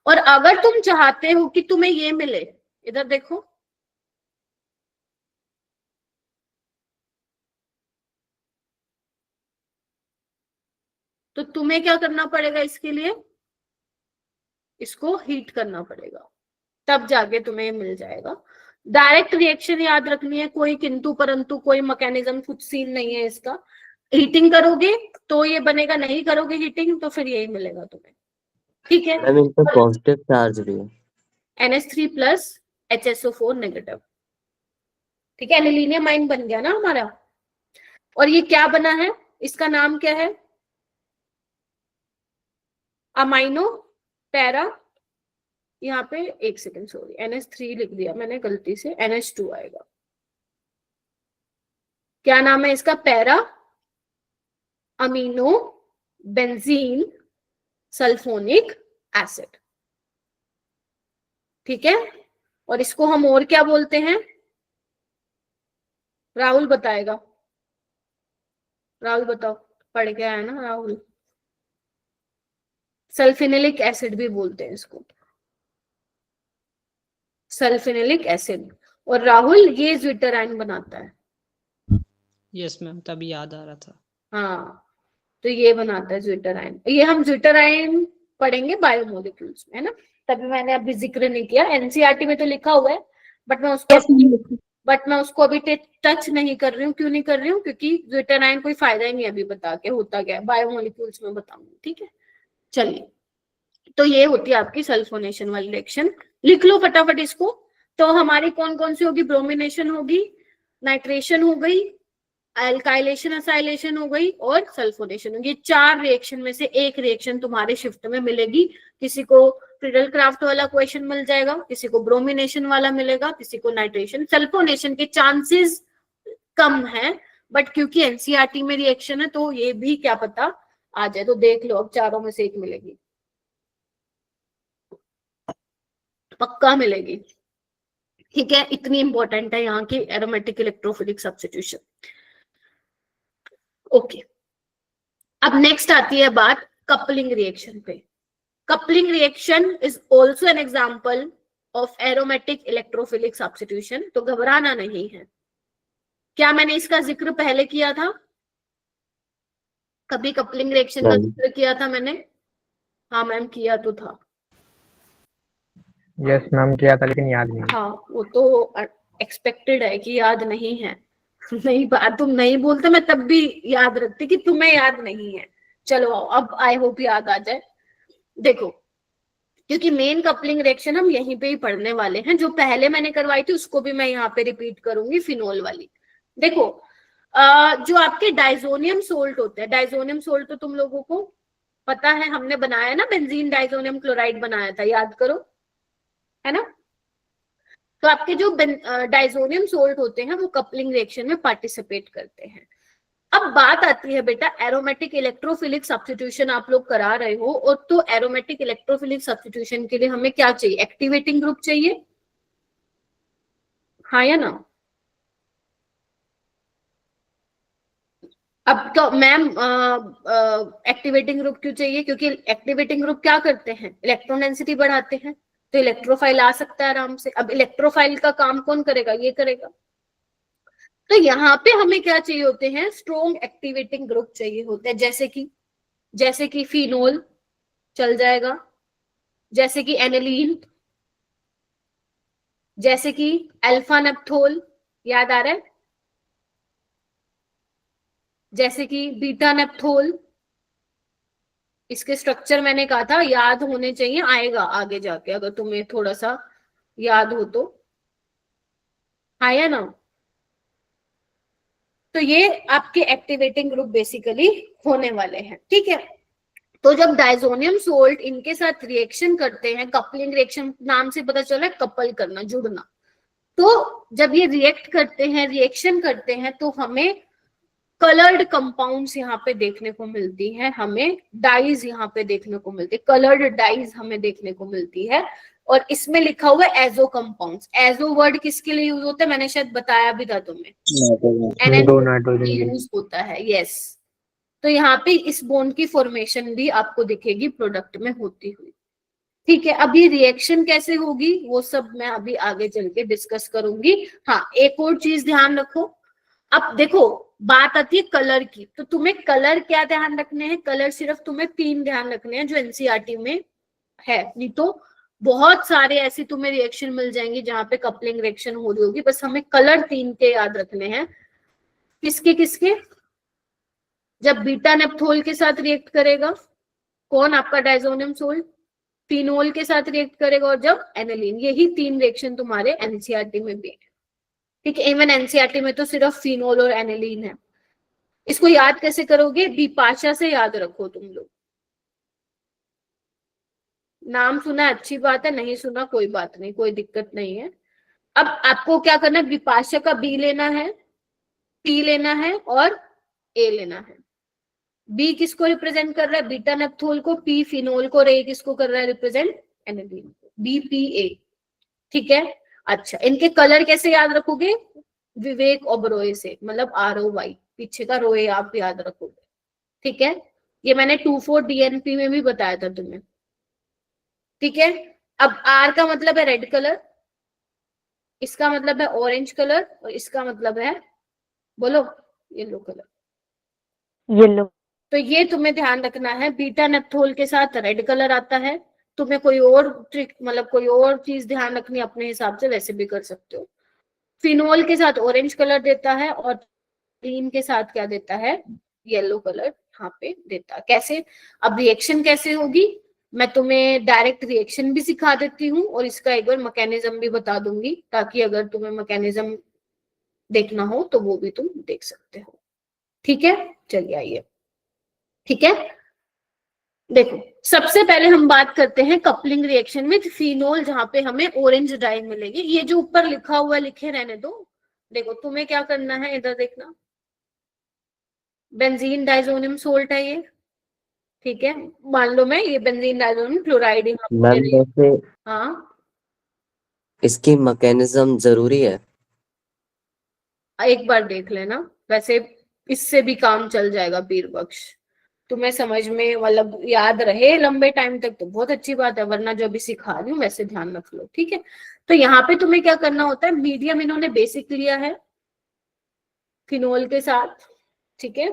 और अगर तुम चाहते हो कि तुम्हें ये मिले, इधर देखो, तो तुम्हें क्या करना पड़ेगा इसके लिए? इसको हीट करना पड़ेगा, तब जाके तुम्हें ये मिल जाएगा। डायरेक्ट रिएक्शन याद रखनी है, कोई किंतु परंतु, कोई मैकेनिज्म कुछ सीन नहीं है इसका। हीटिंग करोगे तो ये बनेगा, नहीं करोगे हीटिंग तो फिर यही मिलेगा तुम्हें। ठीक है। मैम इन पे पॉजिटिव चार्ज भी है। NH3 plus HSO4 negative. ठीक है, एनिलीनियम आइन बन गया ना हमारा। और ये क्या बना है? इसका नाम क्या है? अमाइनो पैरा, यहाँ पे एक सेकेंड सॉरी, NH3 लिख दिया मैंने गलती से, NH2 आएगा। क्या नाम है इसका? Para amino benzene sulphonic acid. ठीक है। और इसको हम और क्या बोलते हैं? राहुल बताएगा, राहुल बताओ, पढ़ के आया ना राहुल। सल्फिनिलिक एसिड भी बोलते हैं इसको, सल्फिनिलिक एसिड। और राहुल ये ज्विटराइन बनाता है। यस मैम, तभी याद आ रहा था। हाँ, तो ये बनाता है ज्विटराइन। ये हम ज्विटराइन पढ़ेंगे बायोमोलिक्यूल्स में, है ना, तभी मैंने अभी जिक्र नहीं किया। एनसीईआरटी में तो लिखा हुआ है, बट मैं उसको यस मैम। बट मैं उसको अभी टच नहीं कर रही हूँ। क्यों नहीं कर रही हूँ? क्योंकि ग्लूटानाइन कोई फायदा ही नहीं है अभी बता के होता क्या है, बायोमोलिक्यूल्स में बताऊंगी, ठीक है। चलिए, तो ये होती है आपकी सल्फोनेशन वाली रिएक्शन। लिख लो फटाफट इसको। तो हमारी कौन कौन सी होगी? ब्रोमिनेशन होगी, नाइट्रेशन हो गई, एल्काइलेशन असाइलेशन हो गई और सल्फोनेशन होगी। 4 रिएक्शन में से एक रिएक्शन तुम्हारे शिफ्ट में मिलेगी। किसी को फ्रीडल क्राफ्ट वाला क्वेश्चन मिल जाएगा, किसी को ब्रोमिनेशन वाला मिलेगा, किसी को नाइट्रेशन। सल्फोनेशन के चांसेस कम है, बट क्योंकि एनसीईआरटी में रिएक्शन है तो ये भी क्या पता आ जाए। तो देख लो, अब चारों में से एक मिलेगी, पक्का मिलेगी, ठीक है। इतनी इंपॉर्टेंट है यहाँ की एरोमेटिक इलेक्ट्रोफिलिक सब्स्टिट्यूशन। ओके, अब नेक्स्ट आती है बात कपलिंग रिएक्शन पे। Coupling reaction is also an example of aromatic electrophilic substitution. तो घबराना नहीं है। क्या मैंने इसका जिक्र पहले किया था? कभी कपलिंग रिएक्शन का नहीं। जिक्र किया था मैंने? हाँ मैम, किया तो था। यस मैम किया था लेकिन याद नहीं। हाँ, वो तो एक्सपेक्टेड है कि याद नहीं है। नहीं, तुम नहीं बोलते मैं तब भी याद रखती कि तुम्हें याद नहीं है। चलो आओ, अब आई होप याद आ जाए। देखो, क्योंकि मेन कपलिंग रिएक्शन हम यहीं पे ही पढ़ने वाले हैं। जो पहले मैंने करवाई थी उसको भी मैं यहाँ पे रिपीट करूंगी, फिनोल वाली। देखो, जो आपके डाइजोनियम सोल्ट होते हैं, डाइजोनियम सोल्ट तो तुम लोगों को पता है, हमने बनाया ना, बेंजीन डाइजोनियम क्लोराइड बनाया था, याद करो, है ना। तो आपके जो डाइजोनियम सोल्ट होते हैं वो कपलिंग रिएक्शन में पार्टिसिपेट करते हैं। अब बात आती है बेटा, एरोमेटिक इलेक्ट्रोफिलिक सब्स्टिट्यूशन आप लोग करा रहे हो, और तो एरोमेटिक इलेक्ट्रोफिलिक सब्स्टिट्यूशन के लिए हमें क्या चाहिए? एक्टिवेटिंग ग्रुप चाहिए, हाँ या ना? अब तो मैम एक्टिवेटिंग ग्रुप क्यों चाहिए? क्योंकि एक्टिवेटिंग ग्रुप क्या करते हैं? इलेक्ट्रॉन डेंसिटी बढ़ाते हैं, तो इलेक्ट्रोफाइल आ सकता है आराम से। अब इलेक्ट्रोफाइल का काम कौन करेगा? ये करेगा। तो यहाँ पे हमें क्या चाहिए होते हैं? स्ट्रॉन्ग एक्टिवेटिंग ग्रुप चाहिए होते हैं। जैसे कि फिनोल चल जाएगा, जैसे कि एनिलीन, जैसे कि अल्फा नेप्थोल, याद आ रहा है? जैसे कि बीटा नेप्थोल। इसके स्ट्रक्चर मैंने कहा था याद होने चाहिए, आएगा आगे जाके अगर तुम्हें थोड़ा सा याद हो तो, आया ना। तो ये आपके एक्टिवेटिंग ग्रुप बेसिकली होने वाले हैं, ठीक है। तो जब डाइजोनियम सोल्ट इनके साथ रिएक्शन करते हैं, कपलिंग रिएक्शन नाम से पता चला है, कपल करना, जुड़ना। तो जब ये रिएक्ट करते हैं, रिएक्शन करते हैं, तो हमें कलर्ड कंपाउंड्स यहाँ पे देखने को मिलती है, हमें डाइज यहाँ पे देखने को मिलती है, कलर्ड डाइज हमें देखने को मिलती है। और इसमें लिखा हुआ है एजो कंपाउंड्स। एजो वर्ड किसके लिए यूज होता है? मैंने शायद बताया भी था तुम्हें, दो नाइट्रोजन के यूज होता है, यस। तो यहाँ पे इस बॉन्ड की फॉर्मेशन भी आपको दिखेगी प्रोडक्ट में होती हुई, ठीक है। अब ये रिएक्शन कैसे होगी वो सब मैं अभी आगे चल के डिस्कस करूंगी। हाँ, एक और चीज ध्यान रखो। अब देखो, बात आती है कलर की, तो तुम्हें कलर क्या ध्यान रखने हैं? कलर सिर्फ तुम्हें 3 ध्यान रखने हैं जो एनसीईआरटी में है, नहीं तो बहुत सारे ऐसे तुम्हें रिएक्शन मिल जाएंगे जहां पे कपलिंग रिएक्शन हो रही होगी। बस हमें कलर 3 के याद रखने हैं। किसके किसके? जब बीटा नेप्थोल के साथ रिएक्ट करेगा कौन? आपका डाइजोनियम सोल्ट। फिनोल के साथ रिएक्ट करेगा, और जब एनिलीन। यही 3 रिएक्शन तुम्हारे एनसीईआरटी में भी है, ठीक है। इवन एनसीईआरटी में तो सिर्फ फिनोल और एनिलीन है। इसको याद कैसे करोगे? बिपाशा से याद रखो तुम लोग। नाम सुना अच्छी बात है, नहीं सुना कोई बात नहीं, कोई दिक्कत नहीं है। अब आपको क्या करना है? बिपाशा का बी लेना है, टी लेना है और ए लेना है। बी किसको रिप्रेजेंट कर रहा है? बीटा नेप्थोल को। पी फिनोल को। और ए किसको कर रहा है रिप्रेजेंट? एनिलीन को। बी पी ए, ठीक है। अच्छा, इनके कलर कैसे याद रखोगे? विवेक ओबरॉय से, मतलब ROY, पीछे का रोए आप याद रखोगे, ठीक है। ये मैंने 2,4 DNP में भी बताया था तुम्हें, ठीक है। अब R का मतलब है रेड कलर, इसका मतलब है ऑरेंज कलर, और इसका मतलब है, बोलो, येलो कलर। येलो। तो ये तुम्हें ध्यान रखना है। बीटा नेप्थोल के साथ रेड कलर आता है, तुम्हें कोई और ट्रिक मतलब कोई और चीज ध्यान रखनी अपने हिसाब से वैसे भी कर सकते हो। फिनोल के साथ ऑरेंज कलर देता है और ग्रीन के साथ क्या देता है, येलो कलर यहाँ पे देता है। कैसे, अब रिएक्शन कैसे होगी मैं तुम्हें डायरेक्ट रिएक्शन भी सिखा देती हूँ और इसका एक बार मैकेनिज्म भी बता दूंगी, ताकि अगर तुम्हें मैकेनिज्म देखना हो तो वो भी तुम देख सकते हो। ठीक है, चलिए आइए। ठीक है, देखो सबसे पहले हम बात करते हैं कपलिंग रिएक्शन में फिनोल, जहां पे हमें ऑरेंज डाई मिलेगी। ये जो ऊपर लिखा हुआ है लिखे रहने दो। देखो तुम्हें क्या करना है, इधर देखना, बेंजीन डाइजोनियम सोल्ट है ये। ठीक है, मान लो मैं ये बेंजीन डाइजोनियम क्लोराइड यहाँ पे मैम ले रही हूँ। वैसे हाँ, इसकी मैकेनिज्म जरूरी है? एक बार देख लेना, वैसे इससे भी काम चल जाएगा पीर बख्श। तुम्हें समझ में मतलब याद रहे लंबे टाइम तक तो बहुत अच्छी बात है, वरना जो भी सिखा रही हूँ वैसे ध्यान रख लो। ठीक है, तो यहाँ पे तुम्हें क्या करना होता है, मीडियम इन्होंने बेसिक लिया है फिनोल के साथ। ठीक है,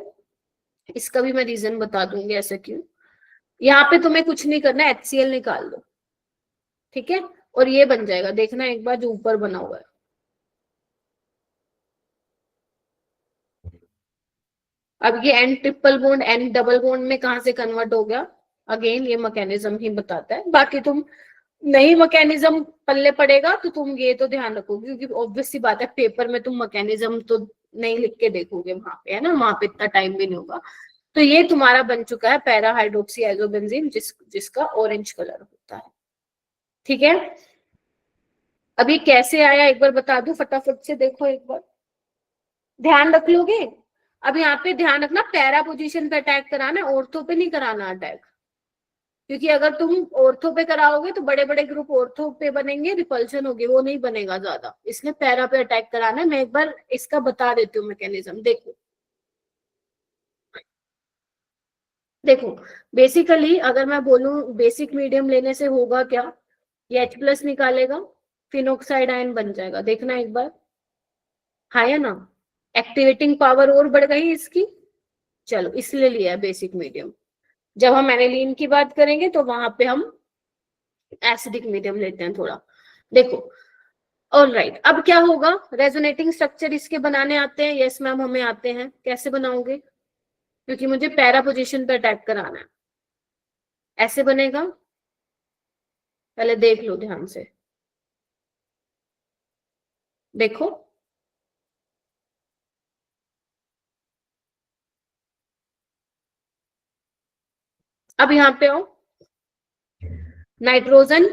इसका भी मैं रीजन बता दूंगी ऐसा क्यों। यहाँ पे तुम्हें कुछ नहीं करना, HCl निकाल दो। ठीक है, और ये बन जाएगा, देखना एक बार जो ऊपर बना हुआ है। अब ये N triple bond N double bond में कहां से कन्वर्ट हो गया, अगेन ये मैकेनिज्म ही बताता है। बाकी तुम नहीं मैकेनिज्म पल्ले पड़ेगा तो तुम ये तो ध्यान रखोगे, क्योंकि ऑब्वियस सी बात है पेपर में तुम मैकेनिज्म तो नहीं लिख के देखोगे वहां पे, है ना, वहां पे इतना टाइम भी नहीं होगा। तो ये तुम्हारा बन चुका है पैरा हाइड्रोक्सी आइसोबेंजीन, जिसका ऑरेंज कलर होता है। ठीक है, अब ये कैसे आया एक बार बता दूं फटाफट से, देखो एक बार ध्यान रख लोगे। अब यहाँ पे ध्यान रखना, पैरा पोजीशन पे अटैक कराना है, ऑर्थो पे नहीं कराना अटैक, क्योंकि अगर तुम ऑर्थो पे कराओगे तो बड़े बड़े ग्रुप ऑर्थो पे बनेंगे, रिपल्शन होगी, वो नहीं बनेगा ज्यादा, इसलिए पैरा पे अटैक कराना है। मैं एक बार इसका बता देती हूँ मैकेनिज्म। देखो देखो बेसिकली अगर मैं बोलूं बेसिक मीडियम लेने से होगा क्या, ये H+ निकालेगा, फिनोक्साइड आयन बन जाएगा, देखना एक बार, है ना, एक्टिवेटिंग पावर और बढ़ गई इसकी। चलो इसलिए लिया है बेसिक मीडियम। जब हम एनिलीन की बात करेंगे तो वहां पे हम एसिडिक मीडियम लेते हैं थोड़ा। देखो ऑलराइट, अब क्या होगा, रेजोनेटिंग स्ट्रक्चर इसके बनाने आते हैं। यस मैम हमें आते हैं, कैसे बनाओगे, क्योंकि मुझे पैरा पोजीशन पे अटैक कराना है। ऐसे बनेगा, पहले देख लो ध्यान से, देखो अब यहाँ पे आओ, नाइट्रोजन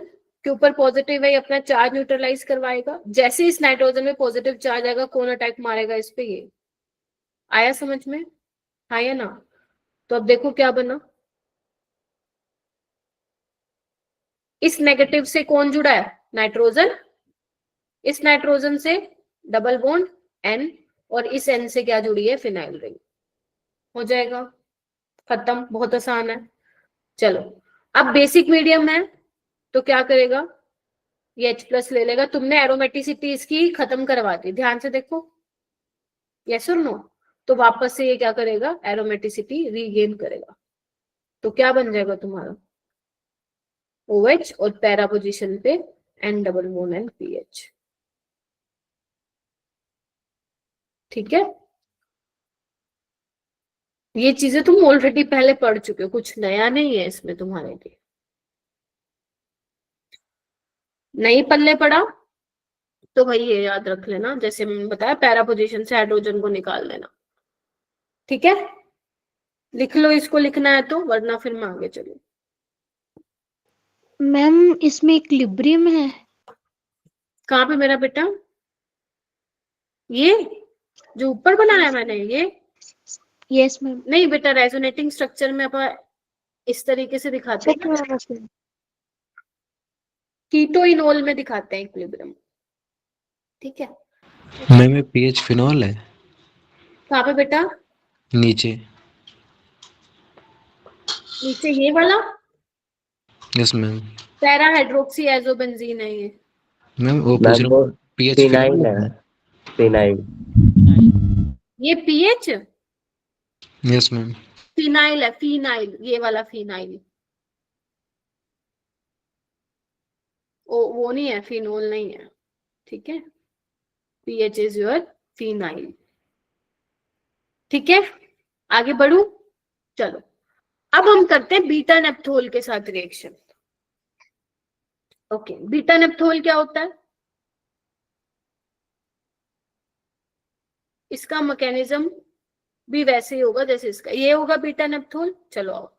के ऊपर पॉजिटिव है, अपना चार्ज न्यूट्रलाइज करवाएगा। जैसे इस नाइट्रोजन में पॉजिटिव चार्ज आएगा कौन अटैक मारेगा इस पे, ये आया समझ में, आया ना। तो अब देखो क्या बना, इस नेगेटिव से कौन जुड़ा है, नाइट्रोजन, इस नाइट्रोजन से डबल बॉन्ड N, और इस N से क्या जुड़ी है, फिनाइल रिंग। हो जाएगा खत्म, बहुत आसान है। चलो अब बेसिक मीडियम है तो क्या करेगा, ये H+ ले लेगा। तुमने एरोमेटिसिटी इसकी खत्म करवा दी, ध्यान से देखो, यस और नो, तो वापस से ये क्या करेगा, एरोमेटिसिटी रीगेन करेगा। तो क्या बन जाएगा तुम्हारा OH, और पैरा पोजीशन पे N double bond N PH। ठीक है, ये चीजें तुम ऑलरेडी पहले पढ़ चुके हो, कुछ नया नहीं है इसमें तुम्हारे लिए। नहीं पल्ले पड़ा तो भाई ये याद रख लेना, जैसे मैंने बताया पैरा पोजीशन से हाइड्रोजन को निकाल देना। ठीक है, लिख लो इसको, लिखना है तो, वरना फिर मैं आगे चलूं। मैम इसमें इक्विलिब्रियम है। कहाँ पे मेरा बेटा, ये जो ऊपर बनाया मैंने ये, यस मैम। नहीं बेटा, रेजोनेटिंग स्ट्रक्चर में अपन इस तरीके से दिखाते हैं, कीटोइनोल में दिखाते हैं इक्विलिब्रियम। ठीक है, मैम पीएच फिनॉल है कहाँ पे बेटा, नीचे। नीचे ये वाला, यस मैम। पैरा हाइड्रोक्सी आइसोबेंजीन है ये। मैम वो पूछ मैम रहा वो हूँ पीएच फिनाइल फिनॉल है, फिनाइल। ये पीएच यस मैम। फिनाइल है, फिनाइल, ये वाला फिनाइल। वो नहीं है, फिनोल नहीं है, ठीक है। पीएच इज योर फिनाइल, ठीक है। आगे बढ़ू, चलो अब हम करते हैं बीटा नेप्थोल के साथ रिएक्शन। ओके, बीटा नेप्थोल क्या होता है? इसका मैकेनिज्म भी वैसे ही होगा जैसे इसका, ये होगा बीटा नेप्थोल। चलो आओ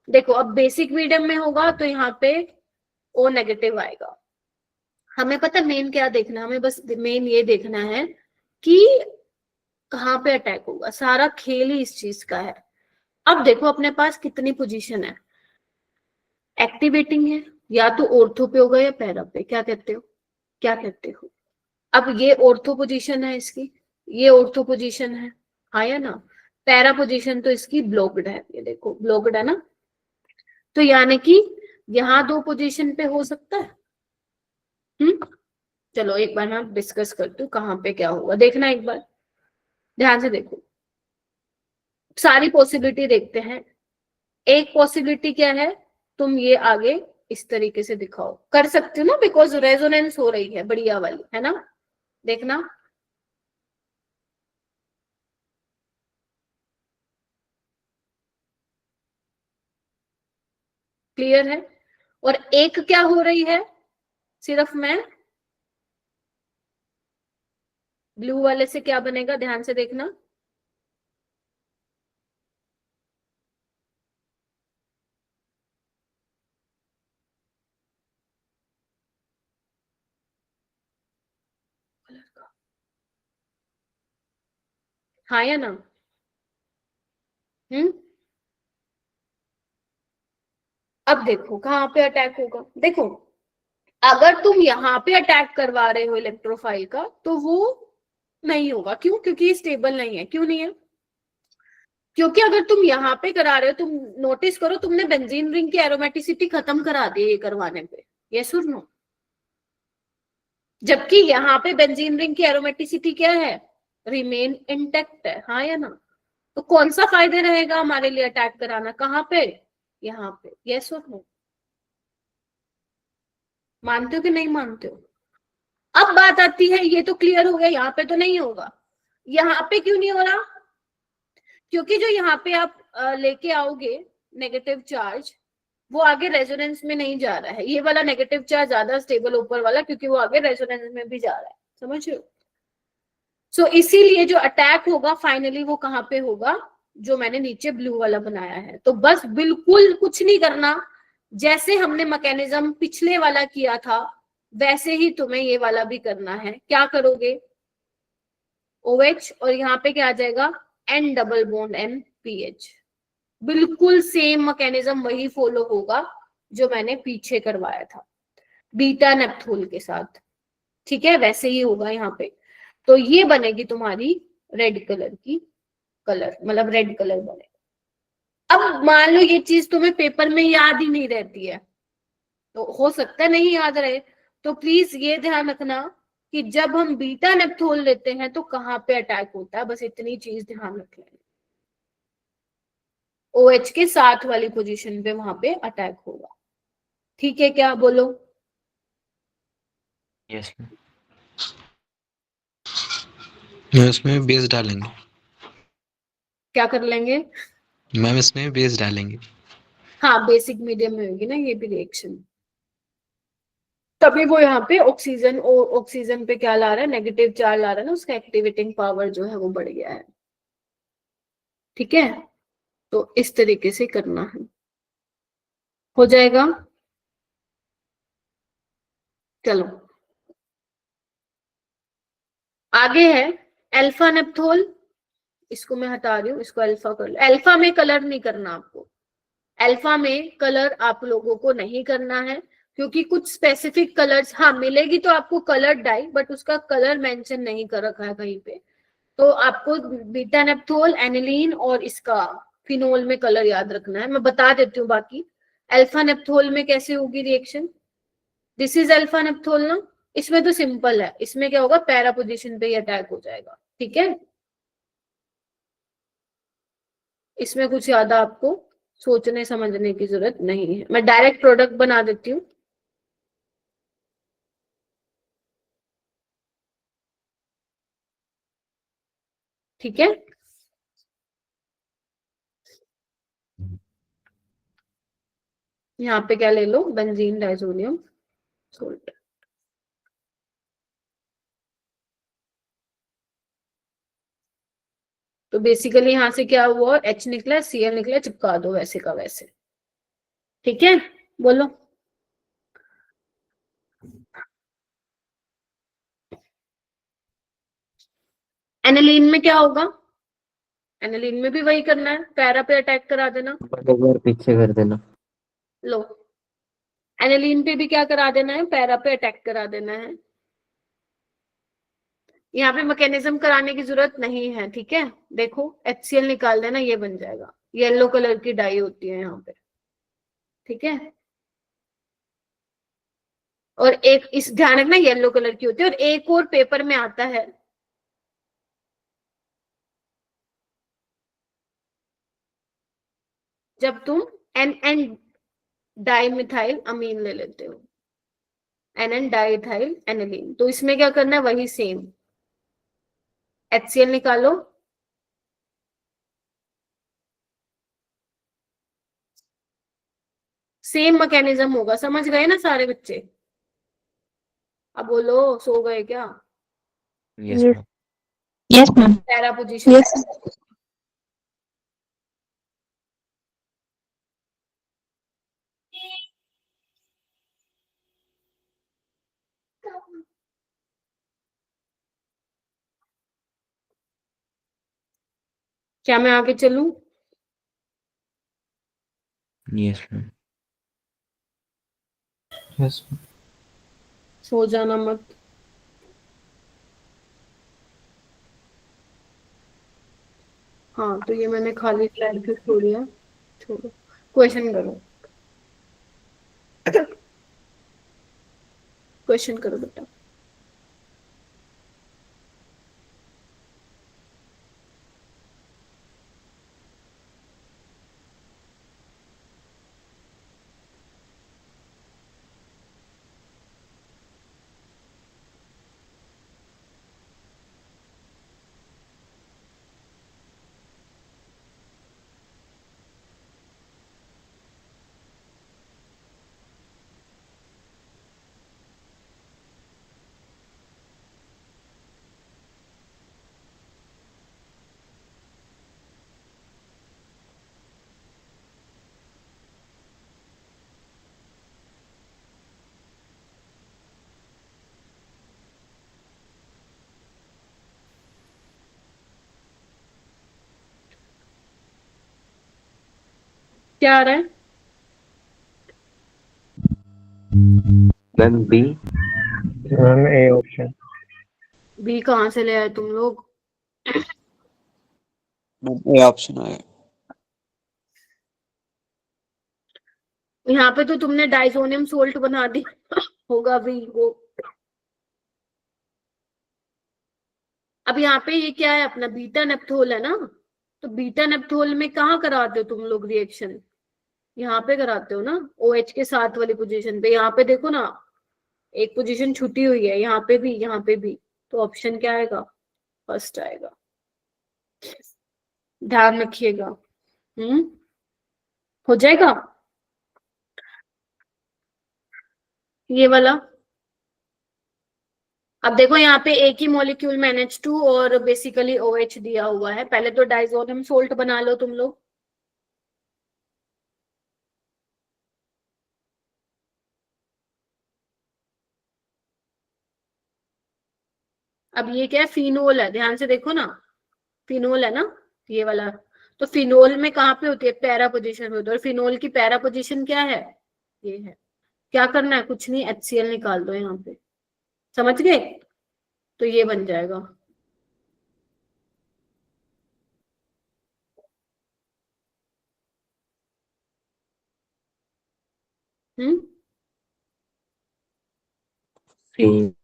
देखो, अब बेसिक मीडियम में होगा तो यहाँ पे O नेगेटिव आएगा। हमें पता मेन क्या देखना है, हमें बस मेन ये देखना है कि कहाँ पे अटैक होगा, सारा खेल ही इस चीज का है। अब देखो अपने पास कितनी पोजीशन है, एक्टिवेटिंग है, या तो ऑर्थो पे होगा या पैरा पे। क्या कहते हो, क्या कहते हो? अब ये ऑर्थो पोजीशन है इसकी, ये ऑर्थो पोजीशन है, हाँ या ना। पैरा पोजीशन तो इसकी ब्लॉक्ड है, ये देखो ब्लॉक्ड है ना। तो यानी कि यहाँ 2 पोजीशन पे हो सकता है। चलो एक बार मैं डिस्कस करती हूँ कहाँ पे क्या होगा, देखना एक बार ध्यान से देखो, सारी पॉसिबिलिटी देखते हैं। एक पॉसिबिलिटी क्या है, तुम ये आगे इस तरीके से दिखाओ, कर सकते हो ना, बिकॉज रेजोनेंस हो रही है बढ़िया वाली, है ना। देखना क्लियर है। और एक क्या हो रही है, सिर्फ मैं ब्लू वाले से क्या बनेगा, ध्यान से देखना। हाँ या ना? अब देखो कहाँ पे अटैक होगा। देखो अगर तुम यहाँ पे अटैक करवा रहे हो इलेक्ट्रोफाइल का तो वो नहीं होगा, क्यों? क्योंकि ये स्टेबल नहीं है। क्यों नहीं है? क्योंकि अगर तुम यहाँ पे करा रहे हो, तुम नोटिस करो तुमने बेंजीन रिंग की एरोमेटिसिटी खत्म करा दी ये करवाने पे, यस और नो। जबकि यहाँ पे बेंजीन रिंग की एरोमेटिसिटी क्या है, रिमेन इंटेक्ट है, हाँ या ना। तो कौन सा फायदे रहेगा हमारे लिए अटैक कराना, कहाँ पे, यहाँ पे, यस और नो। मानते हो कि नहीं मानते हो? अब बात आती है, ये तो क्लियर हो गया, यहाँ पे तो नहीं होगा। यहाँ पे क्यों नहीं हो रहा? क्योंकि जो यहाँ पे आप लेके आओगे नेगेटिव चार्ज, वो आगे रेजोनेंस में नहीं जा रहा है। ये वाला नेगेटिव चार्ज ज्यादा स्टेबल ऊपर वाला, क्योंकि वो आगे रेजोनेंस में भी जा रहा है, समझ रहे हो। सो इसीलिए जो अटैक होगा फाइनली वो कहाँ पे होगा, जो मैंने नीचे ब्लू वाला बनाया है। तो बस बिल्कुल कुछ नहीं करना, जैसे हमने मैकेनिज्म पिछले वाला किया था वैसे ही तुम्हें ये वाला भी करना है। क्या करोगे, OH और यहाँ पे क्या आ जाएगा, N double bond N PH। बिल्कुल सेम मैकेनिज्म वही फॉलो होगा जो मैंने पीछे करवाया था बीटा नेप्थोल के साथ, ठीक है, वैसे ही होगा यहाँ पे। तो ये बनेगी तुम्हारी रेड कलर की कलर, मतलब रेड कलर बनेगा। अब मान लो ये चीज तुम्हें पेपर में याद ही नहीं रहती है, तो हो सकता है नहीं याद रहे, तो प्लीज ये ध्यान रखना कि जब हम बीटा नेप्थोल लेते हैं तो कहाँ पे अटैक होता है, बस इतनी चीज ध्यान रख लेना। OH के साथ वाली पोजीशन पे वहां पे अटैक होगा, ठीक है क्या, बोलो। यस मैम इसमें बेस डालेंगे। क्या कर लेंगे? मैम इसमें बेस डालेंगे। हाँ बेसिक मीडियम में होगी ना ये भी रिएक्शन, तभी वो यहाँ पे ऑक्सीजन और ऑक्सीजन पे क्या ला रहा है, नेगेटिव चार्ज ला रहा है ना, उसका एक्टिवेटिंग पावर जो है वो बढ़ गया है, ठीक है। तो इस तरीके से करना है, हो जाएगा। चलो आगे है अल्फा नेप्थोल, इसको मैं हटा रही हूँ, इसको अल्फा कर लो। अल्फा में कलर नहीं करना आपको, अल्फा में कलर आप लोगों को नहीं करना है, क्योंकि कुछ स्पेसिफिक कलर्स हाँ मिलेगी तो आपको कलर डाई, बट उसका कलर मेंशन नहीं कर रखा है कहीं पे। तो आपको बीटा नेप्थोल, एनिलीन और इसका फिनोल में कलर याद रखना है। मैं बता देती हूँ बाकी। अल्फा नेप्थोल में कैसे होगी reaction, this is alpha naphthol ना, इसमें तो सिंपल है, इसमें क्या होगा, पैरा पोजीशन पे ही अटैक हो जाएगा, ठीक है। इसमें कुछ ज्यादा आपको सोचने समझने की जरूरत नहीं है, मैं डायरेक्ट प्रोडक्ट बना देती हूँ। ठीक है। यहाँ पे क्या ले लो, बेंजीन डाइजोनियम सोल्ट। तो बेसिकली यहाँ से क्या हुआ, H निकला, Cl निकला, चिपका दो वैसे का वैसे। ठीक है, बोलो। एनिलीन में क्या होगा, एनिलीन में भी वही करना है, पैरा पे अटैक करा देना। एक बार पीछे कर देना। लो, एनिलीन पे भी क्या करा देना है, पैरा पे अटैक करा देना है। यहाँ पे मैकेनिज्म कराने की जरूरत नहीं है, ठीक है। देखो HCl निकाल देना, ये बन जाएगा, येलो कलर की डाई होती है यहाँ पे, ठीक है। और एक इस ध्यान रखना, येलो कलर की होती है। और एक और पेपर में आता है, जब तुम NN डाइमिथाइल अमीन ले लेते हो, NN डाइथाइल एनिलीन, तो इसमें क्या करना है, वही सेम, HCl निकालो, सेम मैकेनिज्म होगा। समझ गए ना सारे बच्चे? अब बोलो, सो गए क्या? Yes Yes. Ma'am. Yes ma'am. Para position. Yes. क्या मैं आगे चलूं? Yes ma'am. यस सो जाना मत। हाँ, तो ये मैंने खाली स्लाइड पे छोड़ दिया, छोड़ो, क्वेश्चन करो, क्वेश्चन करो बेटा। क्या आ रहा है? Ma'am B. Ma'am A option. B कहाँ से ले आए तुम लोग? ए ऑप्शन है। यहाँ पे तो तुमने डाइसोनियम सोल्ट बना दिया होगा भी वो। अब यहाँ पे ये क्या है, अपना बीटा नेप्थोल है ना, तो बीटा नेप्थोल में कहाँ कराते हो तुम लोग रिएक्शन? यहाँ पे कराते हो ना, OH के साथ वाली पोजीशन पे। यहाँ पे देखो ना, एक पोजीशन छुटी हुई है, यहाँ पे भी, यहाँ पे भी। तो ऑप्शन क्या आएगा? फर्स्ट आएगा, ध्यान रखिएगा। हो जाएगा ये वाला। अब देखो यहाँ पे एक ही मॉलिक्यूल में NH2 और बेसिकली OH दिया हुआ है। पहले तो डाइसोनियम सोल्ट बना लो तुम लोग। अब ये क्या है, फिनोल है, ध्यान से देखो ना, फिनोल है ना ये वाला। तो फिनोल में कहाँ पे होती है, पैरा पोजीशन में होती है। और फिनोल की पैरा पोजीशन क्या है, ये है। क्या करना है, कुछ नहीं, HCl निकाल दो यहाँ पे। समझ गए? तो ये बन जाएगा। हम्म, सी।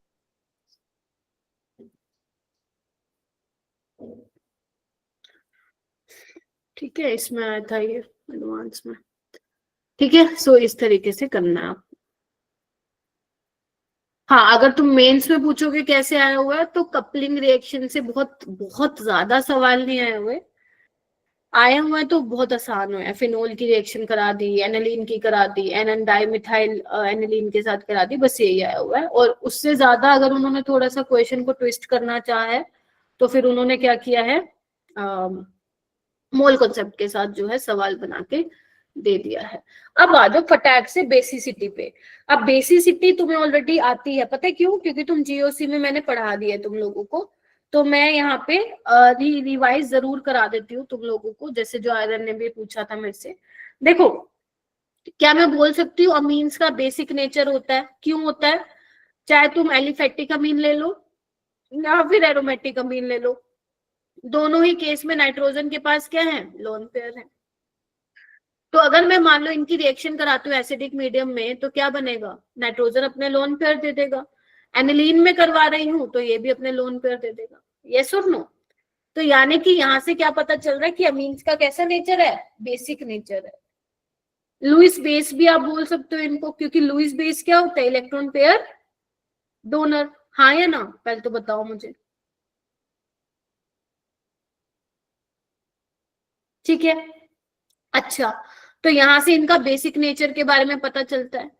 ठीक है, इसमें आया था ये एडवांस में। ठीक है, सो इस तरीके से करना है आप। हाँ, अगर तुम मेंस में पूछोगे कैसे आया हुआ है, तो कपलिंग रिएक्शन से बहुत बहुत ज्यादा सवाल नहीं आए हुए। आए हुए हैं तो बहुत आसान हुआ है। फिनोल की रिएक्शन करा दी, एनालीन की करा दी, एनन डाइमिथाइल एनालीन के साथ करा दी, बस यही आया हुआ है। और उससे ज्यादा अगर उन्होंने थोड़ा सा क्वेश्चन को ट्विस्ट करना चाहा है तो फिर उन्होंने क्या किया है, मोल कॉन्सेप्ट के साथ जो है सवाल बना के दे दिया है। अब आ जाओ फटाक से बेसिसिटी पे। अब बेसिसिटी तुम्हें ऑलरेडी आती है, पता है क्यों? क्योंकि तुम जीओसी में मैंने पढ़ा दिया है तुम लोगों को। तो मैं यहाँ पे रिवाइज जरूर करा देती हूँ तुम लोगों को, जैसे जो आयरन ने भी पूछा था मेरे से। देखो, क्या मैं बोल सकती हूँ अमीन्स का बेसिक नेचर होता है? क्यों होता है? चाहे तुम एलिफेटिक अमीन ले लो या फिर एरोमेटिक अमीन ले लो, दोनों ही केस में नाइट्रोजन के पास क्या है? लोन पेयर है। तो अगर मैं मान लो इनकी रिएक्शन कराती हूँ एसिडिक मीडियम में, तो क्या बनेगा? नाइट्रोजन अपने लोन पेयर दे देगा। एनिलीन में करवा रही हूँ तो ये भी अपने लोन पेयर दे देगा। यस और नो? तो यानी कि यहाँ से क्या पता चल रहा है कि अमीन्स का कैसा नेचर है? बेसिक नेचर है। लुइस बेस भी आप बोल सकते हो इनको, क्योंकि लुइस बेस क्या होता है? Electron pair donor. हाँ या ना? पहले तो बताओ मुझे। ठीक है, अच्छा, तो यहां से इनका बेसिक नेचर के बारे में पता चलता है।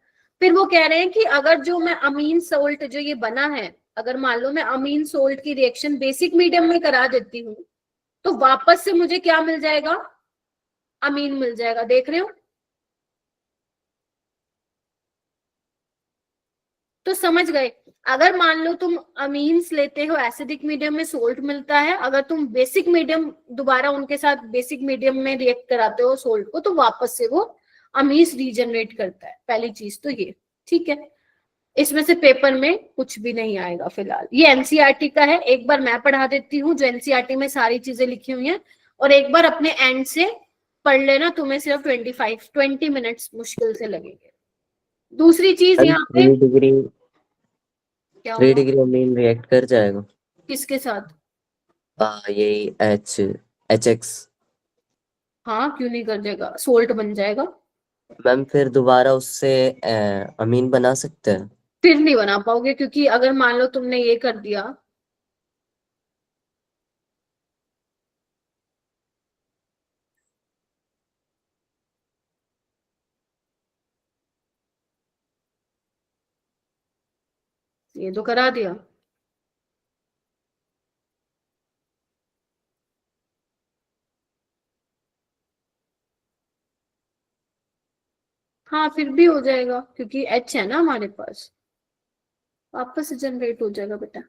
फिर वो कह रहे हैं कि अगर जो मैं अमीन सोल्ट जो ये बना है, अगर मान लो मैं अमीन सोल्ट की रिएक्शन बेसिक मीडियम में करा देती हूँ, तो वापस से मुझे क्या मिल जाएगा? अमीन मिल जाएगा। देख रहे हो? तो समझ गए। अगर मान लो तुम अमीन्स लेते हो एसिडिक मीडियम में सोल्ट मिलता है, अगर तुम बेसिक मीडियम दोबारा उनके साथ बेसिक मीडियम में रिएक्ट कराते हो सोल्ट को, तो वापस से वो अमीन्स रीजनरेट करता है। पहली चीज तो ये, ठीक है। इसमें से पेपर में कुछ भी नहीं आएगा फिलहाल। ये एनसीईआरटी का है, एक बार मैं पढ़ा देती हूँ जो एनसीईआरटी में सारी चीजें लिखी हुई हैं, और एक बार अपने एंड से पढ़ लेना। तुम्हें सिर्फ 20 मिनट्स मुश्किल से लगेंगे। दूसरी चीज यहाँ पे 3 डिग्री क्या 3 होगा? डिग्री अमीन रिएक्ट कर जाएगा। किसके साथ? यही HX। हाँ, क्यों नहीं कर जाएगा? सोल्ट बन जाएगा। मैम फिर दोबारा उससे अमीन बना सकते हैं? फिर नहीं बना पाओगे, क्योंकि अगर मान लो तुमने ये कर दिया, ये तो करा दिया, हाँ फिर भी हो जाएगा क्योंकि H है ना हमारे पास, वापस से जनरेट हो जाएगा बेटा।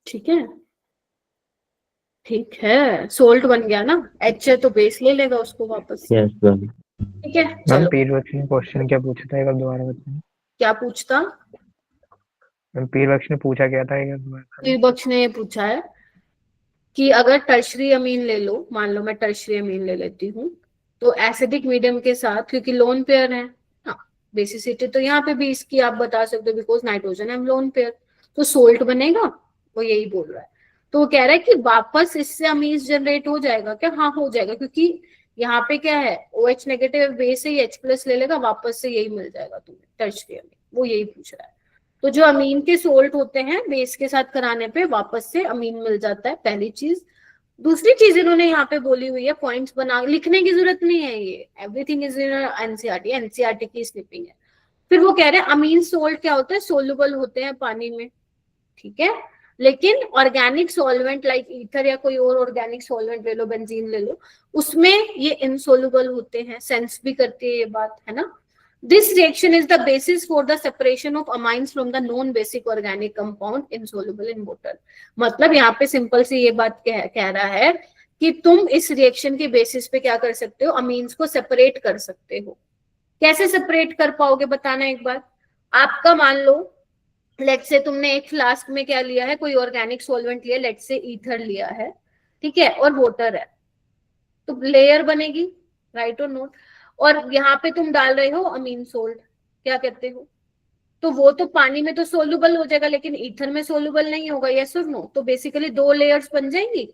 ठीक है, ठीक है, सोल्ट बन गया ना। H है तो बेस ले लेगा उसको वापस। Yes ma'am. ठीक है, मैम चलो। पीरबक्स ने क्वेश्चन क्या पूछा था, एक बार दोबारा बताएं। क्या पूछता? मैम पीरबक्स ने पूछा क्या था, एक बार दोबारा बताएं। पीरबक्स ने ये पूछा है कि अगर टर्शरी अमीन ले लो, मान लो मैं टर्शरी अमीन ले लेती हूँ, तो एसिडिक मीडियम के साथ, क्योंकि लोन पेयर है, हाँ बेसिसिटी तो यहाँ पे भी इसकी आप बता सकते हो, बिकॉज नाइट्रोजन है लोन पेयर, तो सोल्ट बनेगा। वो यही बोल रहा है। तो वो कह रहा है कि वापस इससे अमीन्स जनरेट हो जाएगा क्या? हाँ हो जाएगा, क्योंकि यहाँ पे क्या है, OH नेगेटिव बेस से ही H+ ले लेगा, वापस से यही मिल जाएगा तुम्हें टर्शरी अमीन। वो यही पूछ रहा है। तो जो अमीन के सोल्ट होते हैं बेस के साथ कराने पे वापस से अमीन मिल जाता है, पहली चीज। दूसरी चीज इन्होंने यहाँ पे बोली हुई है, पॉइंट्स बना, लिखने की जरूरत नहीं है, ये everything is in NCERT, NCERT की स्निपिंग है। फिर वो कह रहे हैं अमीन सोल्ट क्या होता है? सोल्युबल होते हैं पानी में, ठीक है, लेकिन ऑर्गेनिक सॉल्वेंट लाइक ईथर या कोई और ऑर्गेनिक सॉल्वेंट ले लो, बेंजीन ले लो, उसमें ये इनसोल्युबल होते हैं। सेंस भी करती है ये बात, है ना। This reaction is the basis for the separation of amines from the non-basic organic compound insoluble in water. मतलब यहाँ पे सिंपल सी ये बात कह रहा है कि तुम इस रिएक्शन के बेसिस पे क्या कर सकते हो? अमीन्स को सेपरेट कर सकते हो। कैसे सेपरेट कर पाओगे बताना एक बार। आपका मान लो लेट्स से तुमने एक फ्लास्क में क्या लिया है, कोई ऑर्गेनिक सॉल्वेंट लिया, लेट्स से ईथर लिया है, ठीक है, और वाटर है, तो लेयर बनेगी, राइट और नोट। और यहाँ पे तुम डाल रहे हो अमीन सोल्ट, क्या कहते हो, तो वो तो पानी में तो सोल्यूबल हो जाएगा, लेकिन ईथर में सोल्यूबल नहीं होगा। यस और नो? तो बेसिकली 2 लेयर्स बन जाएंगी।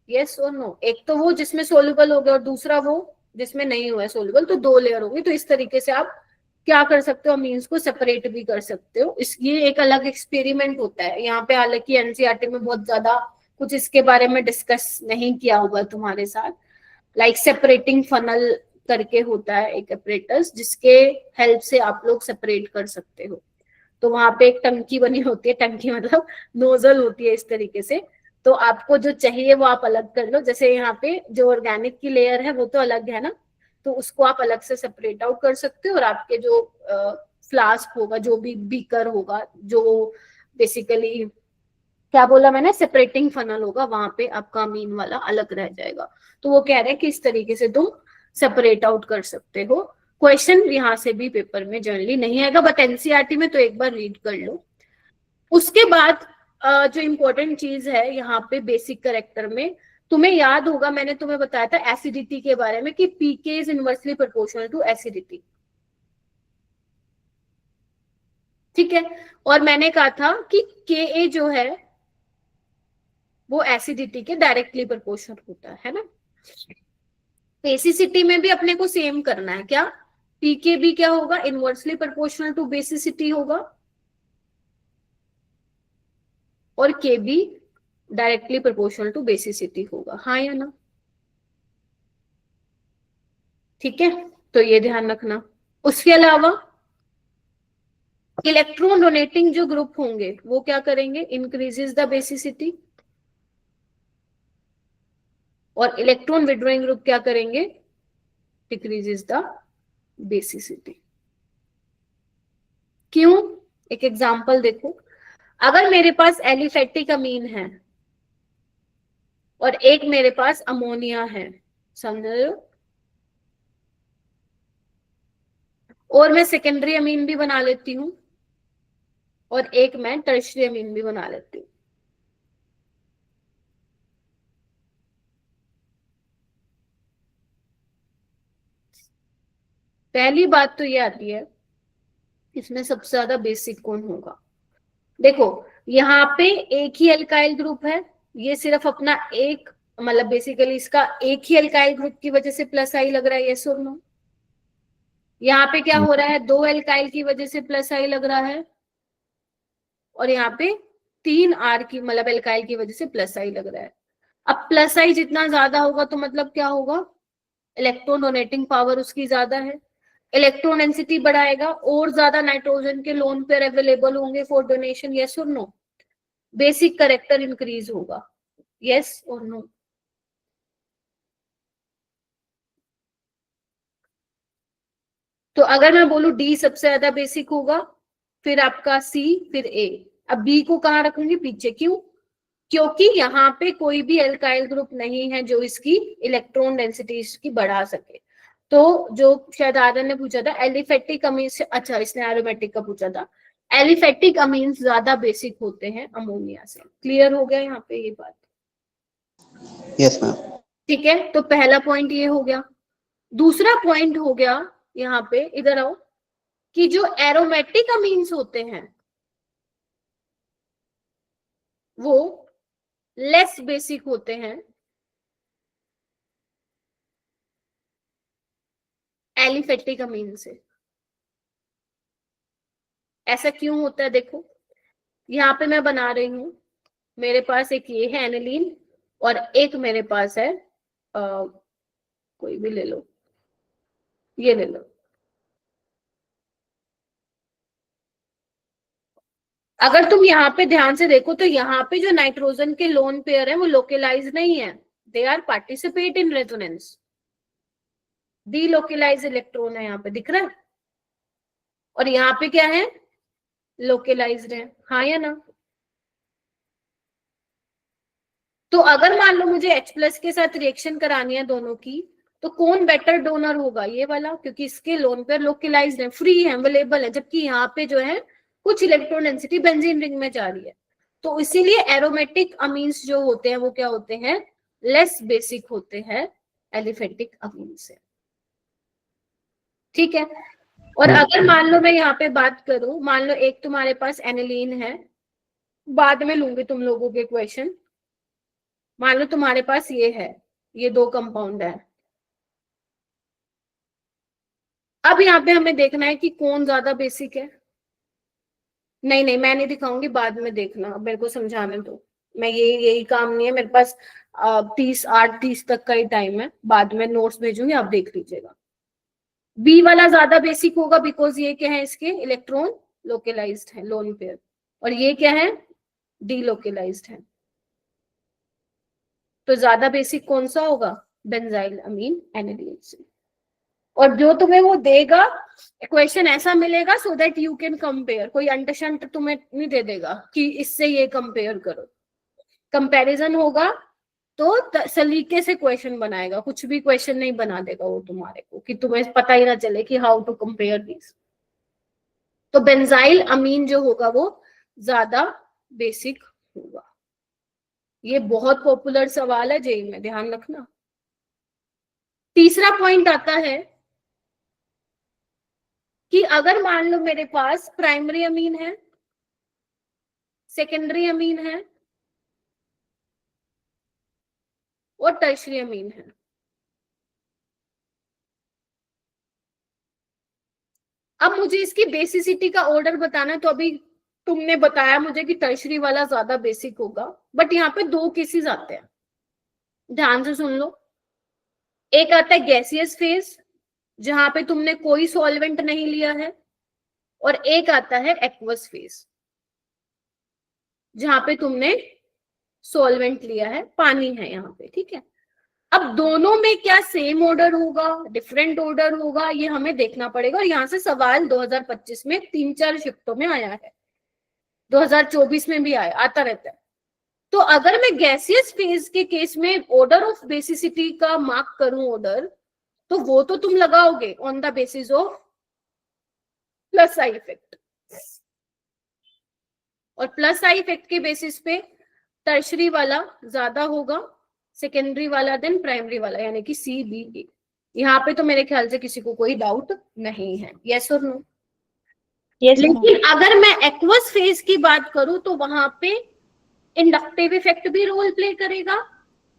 यस और नो? एक तो वो जिसमें सोल्यूबल हो गया और दूसरा वो जिसमें नहीं हुआ है सोल्यूबल, तो 2 लेयर होंगी। तो इस तरीके से आप क्या कर सकते हो, अमीन्स को सेपरेट भी कर सकते हो। इस ये एक अलग एक्सपेरिमेंट होता है यहाँ पे, हालांकि एनसीईआरटी में बहुत ज्यादा कुछ इसके बारे में डिस्कस नहीं किया होगा तुम्हारे साथ। लाइक सेपरेटिंग फनल करके होता है एक अपरेटस, जिसके हेल्प से आप लोग सेपरेट कर सकते हो। तो वहां पे एक टंकी बनी होती है, टंकी मतलब नोजल होती है इस तरीके से, तो आपको जो चाहिए वो आप अलग कर लो। जैसे यहाँ पे जो ऑर्गेनिक की लेयर है वो तो अलग है ना, तो उसको आप अलग से सेपरेट आउट कर सकते हो, और आपके जो फ्लास्क होगा, जो भी बीकर होगा, जो बेसिकली क्या बोला मैंने, सेपरेटिंग फनल होगा, वहां पे आपका अमीन वाला अलग रह जाएगा। तो वो कह रहे हैं कि इस तरीके से तुम सेपरेट आउट कर सकते हो। क्वेश्चन यहाँ से भी पेपर में जनरली नहीं आएगा, बट एनसीईआरटी में तो एक बार रीड कर लो। उसके बाद जो इम्पोर्टेंट चीज है यहाँ पे बेसिक करेक्टर में, तुम्हें याद होगा मैंने तुम्हें बताया था एसिडिटी के बारे में कि pK is inversely proportional to acidity, ठीक है। और मैंने कहा था कि के जो है वो एसिडिटी के डायरेक्टली प्रोपोर्शनल होता है ना। बेसिसिटी में भी अपने को सेम करना है, क्या पीके भी क्या होगा, इनवर्सली प्रोपोर्शनल टू बेसिसिटी होगा, और के भी डायरेक्टली प्रोपोर्शनल टू बेसिसिटी होगा, हाँ या ना, ठीक है। तो ये ध्यान रखना। उसके अलावा इलेक्ट्रॉन डोनेटिंग जो ग्रुप होंगे वो क्या करेंगे, इंक्रीजेस द बेसिसिटी, और इलेक्ट्रॉन विड्रॉइंग ग्रुप क्या करेंगे, डिक्रीजेस द बेसिसिटी। क्यों, एक एग्जांपल देखो, अगर मेरे पास एलिफेटिक अमीन है और एक मेरे पास अमोनिया है, समझ रहे हो, और मैं सेकेंडरी अमीन भी बना लेती हूँ और एक मैं टर्शियरी अमीन भी बना लेती हूँ। पहली बात तो ये आती है इसमें सबसे ज्यादा बेसिक कौन होगा। देखो यहाँ पे एक ही अल्काइल ग्रुप है, ये सिर्फ अपना एक मतलब बेसिकली इसका एक ही अल्काइल ग्रुप की वजह से प्लस आई लग रहा है, यस और नो। यहाँ पे क्या हो रहा है, दो अल्काइल की वजह से प्लस आई लग रहा है, और यहाँ पे तीन आर की मतलब एल्काइल की वजह से प्लस आई लग रहा है। अब प्लस आई जितना ज्यादा होगा तो मतलब क्या होगा, इलेक्ट्रॉन डोनेटिंग पावर उसकी ज्यादा है, इलेक्ट्रॉन डेंसिटी बढ़ाएगा, और ज्यादा नाइट्रोजन के लोन पेयर अवेलेबल होंगे फॉर डोनेशन, यस और नो। बेसिक करेक्टर इंक्रीज होगा, यस और नो। तो अगर मैं बोलूं डी सबसे ज्यादा बेसिक होगा, फिर आपका सी, फिर ए। अब बी को कहाँ रखूंगी, पीछे, क्यों, क्योंकि यहाँ पे कोई भी एल्काइल ग्रुप नहीं है जो इसकी इलेक्ट्रॉन डेंसिटी की बढ़ा सके। तो जो शायद आदर ने पूछा था एलिफेटिक अमीन से, अच्छा इसने एरोमेटिक का पूछा था, एलिफेटिक अमीन ज्यादा बेसिक होते हैं अमोनिया से। क्लियर हो गया यहाँ पे ये बात, यस मैम। ठीक है। तो पहला पॉइंट ये हो गया। दूसरा पॉइंट हो गया यहाँ पे, इधर आओ, कि जो एरोमेटिक अमीन्स होते हैं वो लेस बेसिक होते हैं एलिफेटिक अमीन से। ऐसा क्यों होता है, देखो यहाँ पे मैं बना रही हूं, मेरे पास एक ये है एनिलीन, और एक मेरे पास है कोई भी ले लो, ये ले लो। अगर तुम यहाँ पे ध्यान से देखो तो यहाँ पे जो नाइट्रोजन के लोन पेयर है वो लोकलाइज नहीं है, they are participate in resonance. Delocalize electron है यहाँ पे, दिख रहा है, और यहाँ पे क्या है, लोकलाइज्ड है, हाँ या ना। तो अगर मान लो मुझे H+ के साथ रिएक्शन करानी है दोनों की, तो कौन बेटर डोनर होगा, ये वाला, क्योंकि इसके लोन पेयर लोकलाइज्ड है, फ्री है, अवेलेबल है, जबकि यहाँ पे जो है कुछ इलेक्ट्रॉन डेंसिटी बेंजीन रिंग में जा रही है। तो इसीलिए एरोमेटिक अमीन्स जो होते हैं वो क्या होते हैं, लेस बेसिक होते हैं एलिफेटिक अमीन से, ठीक है। और अगर मान लो मैं यहाँ पे बात करूं, मान लो एक तुम्हारे पास एनिलीन है, बाद में लूंगी तुम लोगों के क्वेश्चन, मान लो तुम्हारे पास ये है, ये दो कंपाउंड है। अब यहाँ पे हमें देखना है कि कौन ज्यादा बेसिक है। नहीं मैं नहीं दिखाऊंगी, बाद में देखना, अब मेरे को समझाने दो। मैं यही काम नहीं है मेरे पास। 8:30 तक का ही टाइम है, बाद में नोट्स भेजूंगी, आप देख लीजिएगा। बी वाला ज्यादा बेसिक होगा बिकॉज ये क्या है, इसके इलेक्ट्रॉन लोकलाइज्ड है, लोन पेयर, और ये क्या है, डीलोकलाइज्ड है। तो ज्यादा बेसिक कौन सा होगा, बेंजाइल अमीन एनाडीन से। और जो तुम्हें वो देगा इक्वेशन ऐसा मिलेगा so that you can compare, कोई अंटशंट तुम्हें नहीं दे देगा कि इससे ये कंपेयर करो। कंपैरिजन होगा तो सलीके से क्वेश्चन बनाएगा, कुछ भी क्वेश्चन नहीं बना देगा वो तुम्हारे को कि तुम्हें पता ही ना चले कि हाउ टू कंपेयर दिस। तो बेंजाइल अमीन जो होगा वो ज्यादा बेसिक होगा। ये बहुत पॉपुलर सवाल है जेई में, ध्यान रखना। तीसरा पॉइंट आता है कि अगर मान लो मेरे पास प्राइमरी अमीन है, सेकेंडरी अमीन है और टर्शियरी अमीन है, अब मुझे इसकी बेसिसिटी का ऑर्डर बताना है। तो अभी तुमने बताया मुझे कि टर्शियरी वाला ज्यादा बेसिक होगा, बट यहाँ पे दो केसेस आते हैं, ध्यान से सुन लो। एक आता है गैसियस फेज जहां पे तुमने कोई सॉल्वेंट नहीं लिया है, और एक आता है एक्वस फेज जहां पे तुमने सॉल्वेंट लिया है, पानी है यहाँ पे, ठीक है। अब दोनों में क्या सेम ऑर्डर होगा, डिफरेंट ऑर्डर होगा, ये हमें देखना पड़ेगा। और यहाँ से सवाल 2025 में 3-4 शिफ्टों में आया है, 2024 में भी आता रहता है। तो अगर मैं गैसियस फेज के केस में ऑर्डर ऑफ बेसिसिटी का मार्क करूं ऑर्डर, तो वो तो तुम लगाओगे on the basis of plus I effect, और प्लस आई इफेक्ट के बेसिस पे टर्शरी वाला ज्यादा होगा, सेकेंडरी वाला देन प्राइमरी वाला, यानी कि सी बी ए। यहाँ पे तो मेरे ख्याल से किसी को कोई डाउट नहीं है, यस और नो? लेकिन अगर मैं एक्वस फेज की बात करूं तो वहां पे इंडक्टिव इफेक्ट भी रोल प्ले करेगा,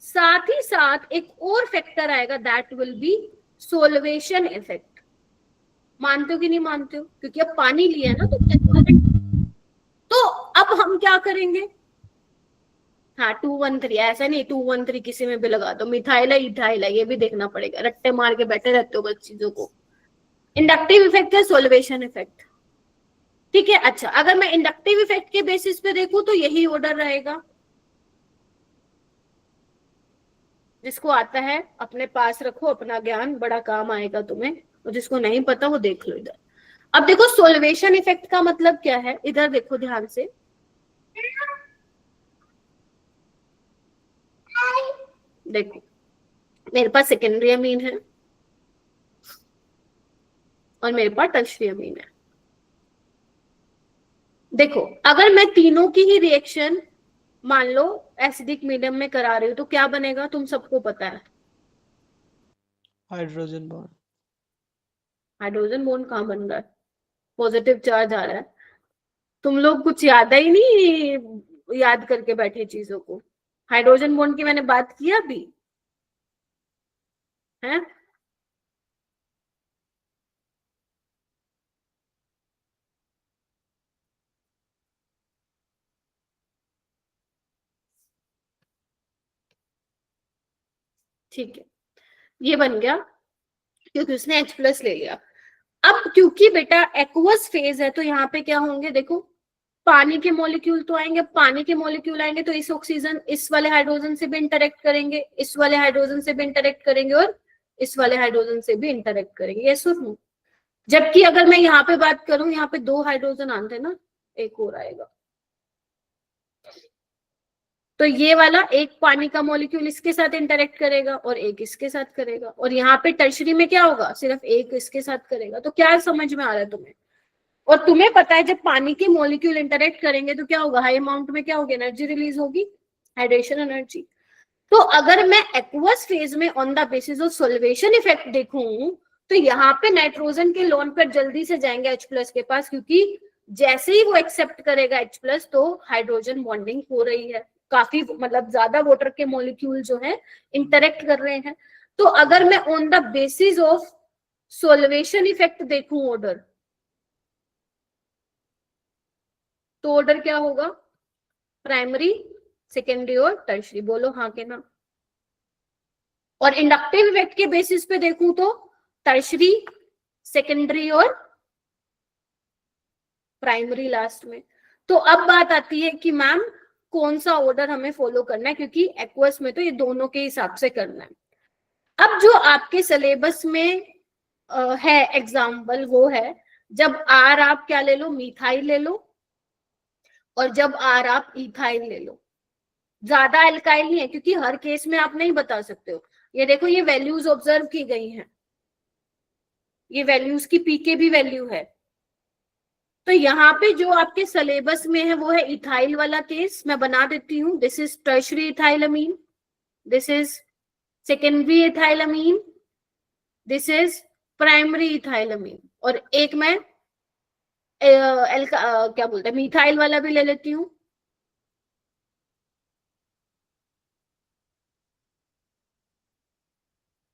साथ ही साथ एक और फैक्टर आएगा, that will be solution effect. मानते हो कि नहीं मानते हो? क्योंकि अब पानी लिया ना तो अब हम क्या करेंगे, हाँ 213, ऐसा नहीं 213 किसी में भी लगा दो, मिथाइल है इथाइल है, ये भी देखना पड़ेगा, रट्टे मार के बैठे रहते हो बस चीजों को। इंडक्टिव इफेक्ट है सोल्वेशन इफेक्ट, ठीक है। अच्छा, अगर मैं इंडक्टिव इफेक्ट के बेसिस पे देखूं तो यही ऑर्डर रहेगा, जिसको आता है अपने पास रखो, अपना ज्ञान बड़ा काम आएगा तुम्हें, और जिसको नहीं पता वो देख लो इधर। अब देखो सोल्वेशन इफेक्ट का मतलब क्या है, इधर देखो ध्यान से। देखो मेरे पास सेकेंडरी अमीन है और मेरे पास टर्शियरी अमीन है। देखो अगर मैं तीनों की ही रिएक्शन मान लो एसिडिक मीडियम में करा रही हूँ तो क्या बनेगा, तुम सबको पता है, हाइड्रोजन बॉन्ड। हाइड्रोजन बॉन्ड कहाँ बन रहा है, पॉजिटिव चार्ज आ रहा है। तुम लोग कुछ याद ही नहीं याद करके बैठे चीजों को। हाइड्रोजन बॉन्ड की मैंने बात की अभी है, ठीक है, ये बन गया क्योंकि उसने H+ ले लिया। अब क्योंकि बेटा एक्वस फेज है तो यहाँ पे क्या होंगे, देखो पानी के मॉलिक्यूल तो आएंगे, पानी के मॉलिक्यूल आएंगे तो इस ऑक्सीजन इस वाले हाइड्रोजन से भी इंटरेक्ट करेंगे, इस वाले हाइड्रोजन से भी इंटरेक्ट करेंगे और इस वाले हाइड्रोजन से भी इंटरेक्ट करेंगे, ये सुनो। जबकि अगर मैं यहाँ पे बात करूं, यहाँ पे 2 हाइड्रोजन आते ना, एक और आएगा, तो ये वाला एक पानी का मॉलिक्यूल इसके साथ इंटरेक्ट करेगा और एक इसके साथ करेगा, और यहाँ पे टर्शरी में क्या होगा, सिर्फ एक इसके साथ करेगा। तो क्या समझ में आ रहा है तुम्हें? और तुम्हें पता है जब पानी के मॉलिक्यूल इंटरेक्ट करेंगे तो क्या होगा, हाई अमाउंट में क्या होगी, एनर्जी रिलीज होगी, हाइड्रेशन एनर्जी। तो अगर मैं एक्वस फेज में on the basis of solution effect देखूं तो यहाँ पे नाइट्रोजन के लोन पर जल्दी से जाएंगे H+ के पास, क्योंकि जैसे ही वो एक्सेप्ट करेगा H+ तो हाइड्रोजन बॉन्डिंग हो रही है, काफी मतलब ज्यादा वाटर के मॉलिक्यूल जो है इंटरेक्ट कर रहे हैं। तो अगर मैं on the basis of solution effect देखूं ऑर्डर, तो ऑर्डर क्या होगा? प्राइमरी, सेकेंडरी और टर्शरी। बोलो हाँ के ना। और इंडक्टिव इफेक्ट के बेसिस पे देखूं तो टर्शरी, सेकेंडरी और प्राइमरी लास्ट में। तो अब बात आती है कि मैम कौन सा ऑर्डर हमें फॉलो करना है, क्योंकि एक्वस में तो ये दोनों के हिसाब से करना है। अब जो आपके सिलेबस में है एग्जाम्पल, वो है जब आर आप क्या ले लो, मिथाइल ले लो, और जब आर आप इथाइल ले लो। ज्यादा एल्काइल नहीं है, क्योंकि हर केस में आप नहीं बता सकते हो। ये देखो, ये वैल्यूज ऑब्जर्व की गई हैं, ये वैल्यूज की पीके भी वैल्यू है। तो यहाँ पे जो आपके सिलेबस में है वो है इथाइल वाला केस। मैं बना देती हूँ, this is tertiary ethylamine, this is secondary ethylamine, this is primary ethylamine. और एक मैं क्या बोलते हैं, मिथाइल वाला भी ले लेती हूँ।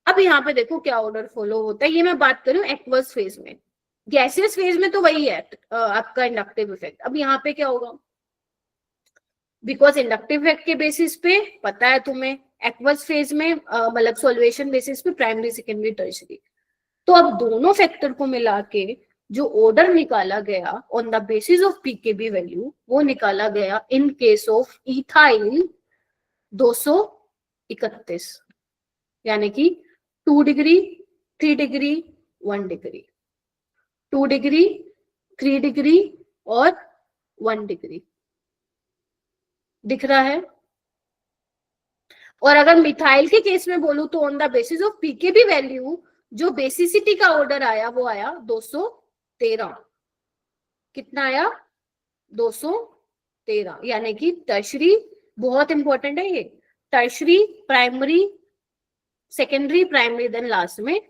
अब यहाँ पे देखो क्या ऑर्डर फॉलो होता है। ये मैं बात करूँ एक्वस फेज में। गैसियस फेज में तो वही है आपका इंडक्टिव इफेक्ट। अब यहाँ पे क्या होगा, बिकॉज इंडक्टिव इफेक्ट के बेसिस पे पता है तुम्हें, एक्वस फेज में मतलब सॉल्वेशन बेसिस पे प्राइमरी, सेकेंडरी, टर्शरी। तो अब दोनों फैक्टर को मिला के जो ऑर्डर निकाला गया on the basis of pKb value, वो निकाला गया इन केस ऑफ इथाइल 231, यानी कि 2 degree, 3 degree, 1 degree, 2 degree, 3 degree और 1 डिग्री। दिख रहा है? और अगर मिथाइल के केस में बोलूं तो on the basis of pKb value जो बेसिसिटी का ऑर्डर आया वो आया 213। कितना आया? 213, यानी कि टर्शरी, बहुत इंपॉर्टेंट है ये, tertiary, primary, secondary, primary, then last में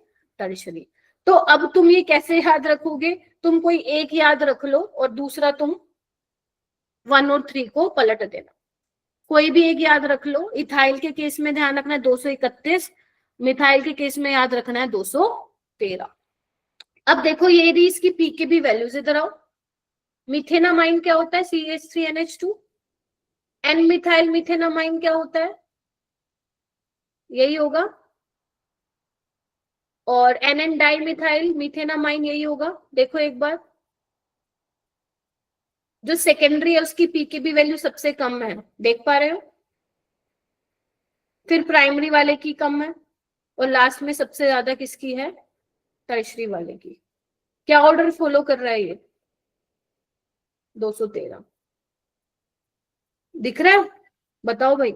टर्शरी। तो अब तुम ये कैसे याद रखोगे? तुम कोई एक याद रख लो और दूसरा तुम 1 और 3 को पलट देना। कोई भी एक याद रख लो। इथाइल के केस में ध्यान रखना है 231, मिथाइल के केस में याद रखना है 213। अब देखो ये रही इसकी पीकेबी वैल्यूज, इधर आओ। मिथेनामाइन क्या होता है? CH3NH2। एन मिथाइल मिथेनामाइन क्या होता है? यही होगा। और NN डाई मिथाइल मिथेनामाइन यही होगा। देखो एक बार, जो सेकेंडरी है उसकी पीकेबी वैल्यू सबसे कम है, देख पा रहे हो? फिर प्राइमरी वाले की कम है और लास्ट में सबसे ज्यादा किसकी है? टर्शरी वाले की। क्या ऑर्डर फॉलो कर रहा है ये? 213। दिख रहा है? बताओ भाई।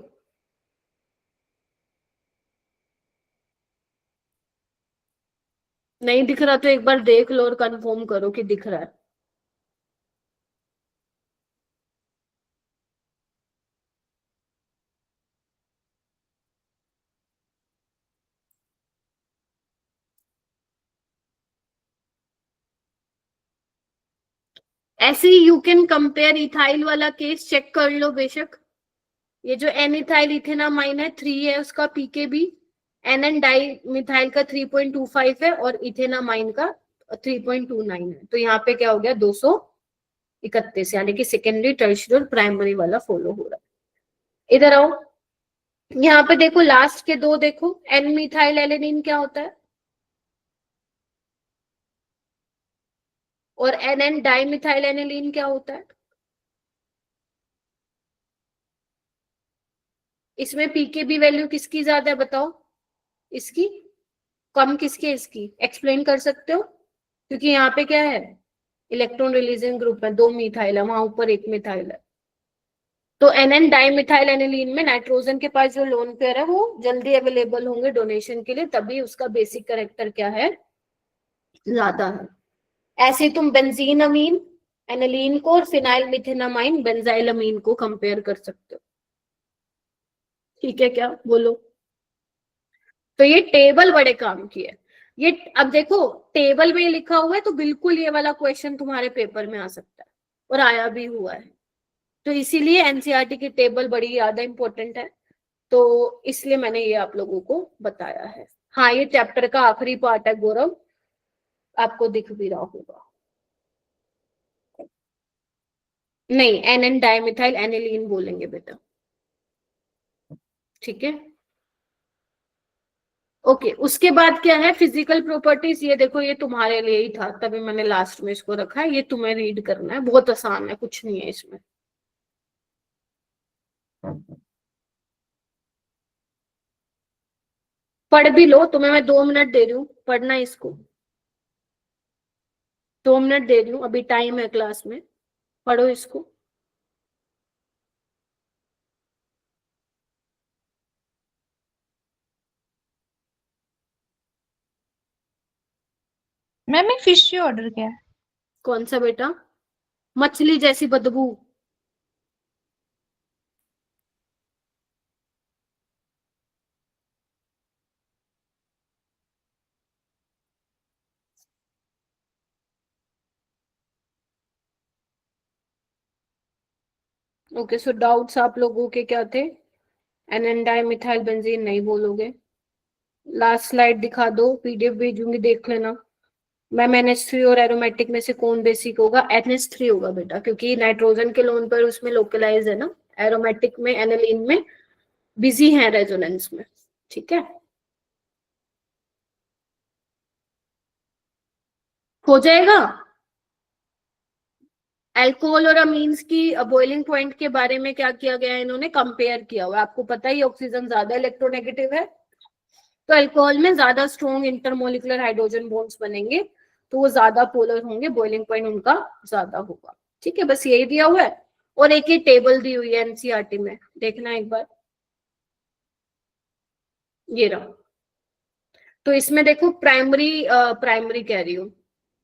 नहीं दिख रहा तो एक बार देख लो और कंफर्म करो कि दिख रहा है। ऐसे ही यू कैन कंपेयर इथाइल वाला केस, चेक कर लो बेशक। ये जो एन इथाइल इथेनामाइन है 3 है उसका पीकेबी, NN डाई मिथाइल का 3.25 है और इथेनामाइन का 3.29 है। तो यहाँ पे क्या हो गया? 231, यानी कि सेकेंडरी, टर्शरी और प्राइमरी वाला फॉलो हो रहा है। इधर आओ, यहाँ पे देखो लास्ट के दो देखो। एन मिथाइल एलेनिन क्या होता है? और NN डाई मिथाइल एनिलीन क्या होता है? इसमें पीकेबी वैल्यू किसकी ज्यादा है बताओ? इसकी कम, किसकी? इसकी। एक्सप्लेन कर सकते हो? क्योंकि यहाँ पे क्या है? इलेक्ट्रॉन रिलीजिंग ग्रुप है, 2 मिथाइल है, वहां ऊपर 1 मिथाइल है। तो NN डाई मिथाइल एनिलीन में नाइट्रोजन के पास जो लोन पेयर है वो जल्दी अवेलेबल होंगे डोनेशन के लिए, तभी उसका बेसिक कैरेक्टर क्या है? ज्यादा है। ऐसे तुम बेंजीन अमीन एनिलीन को और फिनाइल मिथेनामाइन बेंजाइल अमीन को कंपेयर कर सकते हो। ठीक है क्या? बोलो। तो ये टेबल बड़े काम की है ये। अब देखो टेबल में लिखा हुआ है तो बिल्कुल ये वाला क्वेश्चन तुम्हारे पेपर में आ सकता है और आया भी हुआ है। तो इसीलिए एनसीईआरटी की टेबल बड़ी ज्यादा इंपॉर्टेंट है, तो इसलिए मैंने ये आप लोगों को बताया है। हाँ, ये चैप्टर का आखिरी पार्ट है गौरव, आपको दिख भी रहा होगा। नहीं, एन डाइमिथाइल एनिलीन बोलेंगे बेटा, ठीक है। ओके, उसके बाद क्या है फिजिकल प्रॉपर्टीज। ये देखो, ये तुम्हारे लिए ही था, तभी मैंने लास्ट में इसको रखा है। ये तुम्हें रीड करना है, बहुत आसान है, कुछ नहीं है इसमें। पढ़ भी लो, तुम्हें मैं 2 मिनट दे रही हूँ, पढ़ना इसको। 2 मिनट दे रही हूँ, अभी टाइम है क्लास में, पढ़ो इसको। मैम एक फिश ऑर्डर किया है। कौन सा बेटा? मछली जैसी बदबू। ओके, सो डाउट्स आप लोगों के क्या थे? एन डाइमिथाइल बेंजीन नहीं बोलोगे। लास्ट स्लाइड दिखा दो, पीडीएफ भेजूंगी, देख लेना। मैम NH3 और एरोमेटिक में से कौन बेसिक होगा? NH3 होगा बेटा, क्योंकि नाइट्रोजन के लोन पर उसमें लोकलाइज है ना। एरोमेटिक में एनिलीन में बिजी है रेजोनेंस में, ठीक है। हो जाएगा। अल्कोहल और अमीन्स की बॉइलिंग पॉइंट के बारे में क्या किया गया है? इन्होंने कंपेयर किया हुआ है। आपको पता ही ऑक्सीजन ज्यादा इलेक्ट्रोनेगेटिव है, तो अल्कोहल में ज्यादा स्ट्रॉन्ग इंटरमोलिकुलर हाइड्रोजन बॉन्ड्स बनेंगे, तो वो ज्यादा पोलर होंगे, बॉइलिंग पॉइंट उनका ज्यादा होगा, ठीक है। बस यही दिया हुआ है, और एक ही टेबल दी हुई है एनसीईआरटी में, देखना एक बार, ये रहा। तो इसमें देखो, प्राइमरी कह रही हूँ,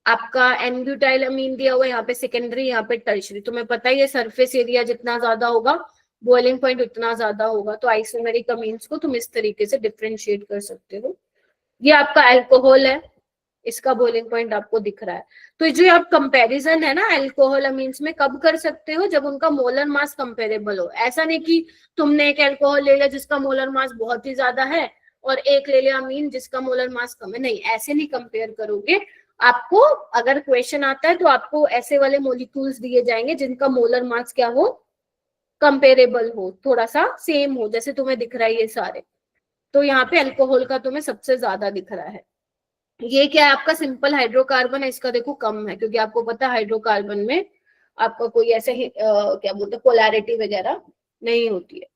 आपका एन-ब्यूटाइल अमीन दिया हुआ है, यहाँ पे सेकेंडरी, यहाँ पे टर्शरी। तुम्हें पता ही है सरफेस एरिया जितना ज्यादा होगा, बॉइलिंग पॉइंट उतना ज्यादा होगा। तो आइसोमेरिक अमीन्स को तुम इस तरीके से डिफरेंशिएट कर सकते हो। ये आपका अल्कोहल है, इसका बॉइलिंग पॉइंट आपको दिख रहा है। तो जो आप कंपैरिजन है ना अल्कोहल अमीन्स में, कब कर सकते हो? जब उनका मोलर मास कंपेरेबल हो। ऐसा नहीं कि तुमने एक अल्कोहल ले लिया जिसका मोलर मास बहुत ही ज्यादा है और एक ले लिया अमीन जिसका मोलर मास कम है, नहीं, ऐसे नहीं कंपेयर करोगे। आपको अगर क्वेश्चन आता है तो आपको ऐसे वाले मॉलिक्यूल्स दिए जाएंगे जिनका मोलर मास क्या हो, कंपेरेबल हो, थोड़ा सा सेम हो, जैसे तुम्हें दिख रहा है ये सारे। तो यहाँ पे अल्कोहल का तुम्हें सबसे ज्यादा दिख रहा है। ये क्या है? आपका सिंपल हाइड्रोकार्बन है, इसका देखो कम है, क्योंकि आपको पता है हाइड्रोकार्बन में आपका कोई ऐसे क्या बोलते हैं पोलैरिटी वगैरह नहीं होती है,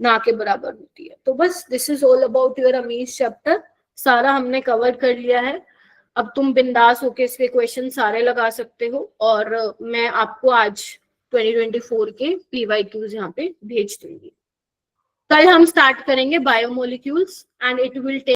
ना के बराबर होती है। तो बस this is all about your amines chapter, सारा हमने कवर कर लिया है। अब तुम बिंदास होके इसके क्वेश्चन सारे लगा सकते हो, और मैं आपको आज 2024 के PYQs यहाँ पे भेज दूंगी। कल हम स्टार्ट करेंगे biomolecules and it will take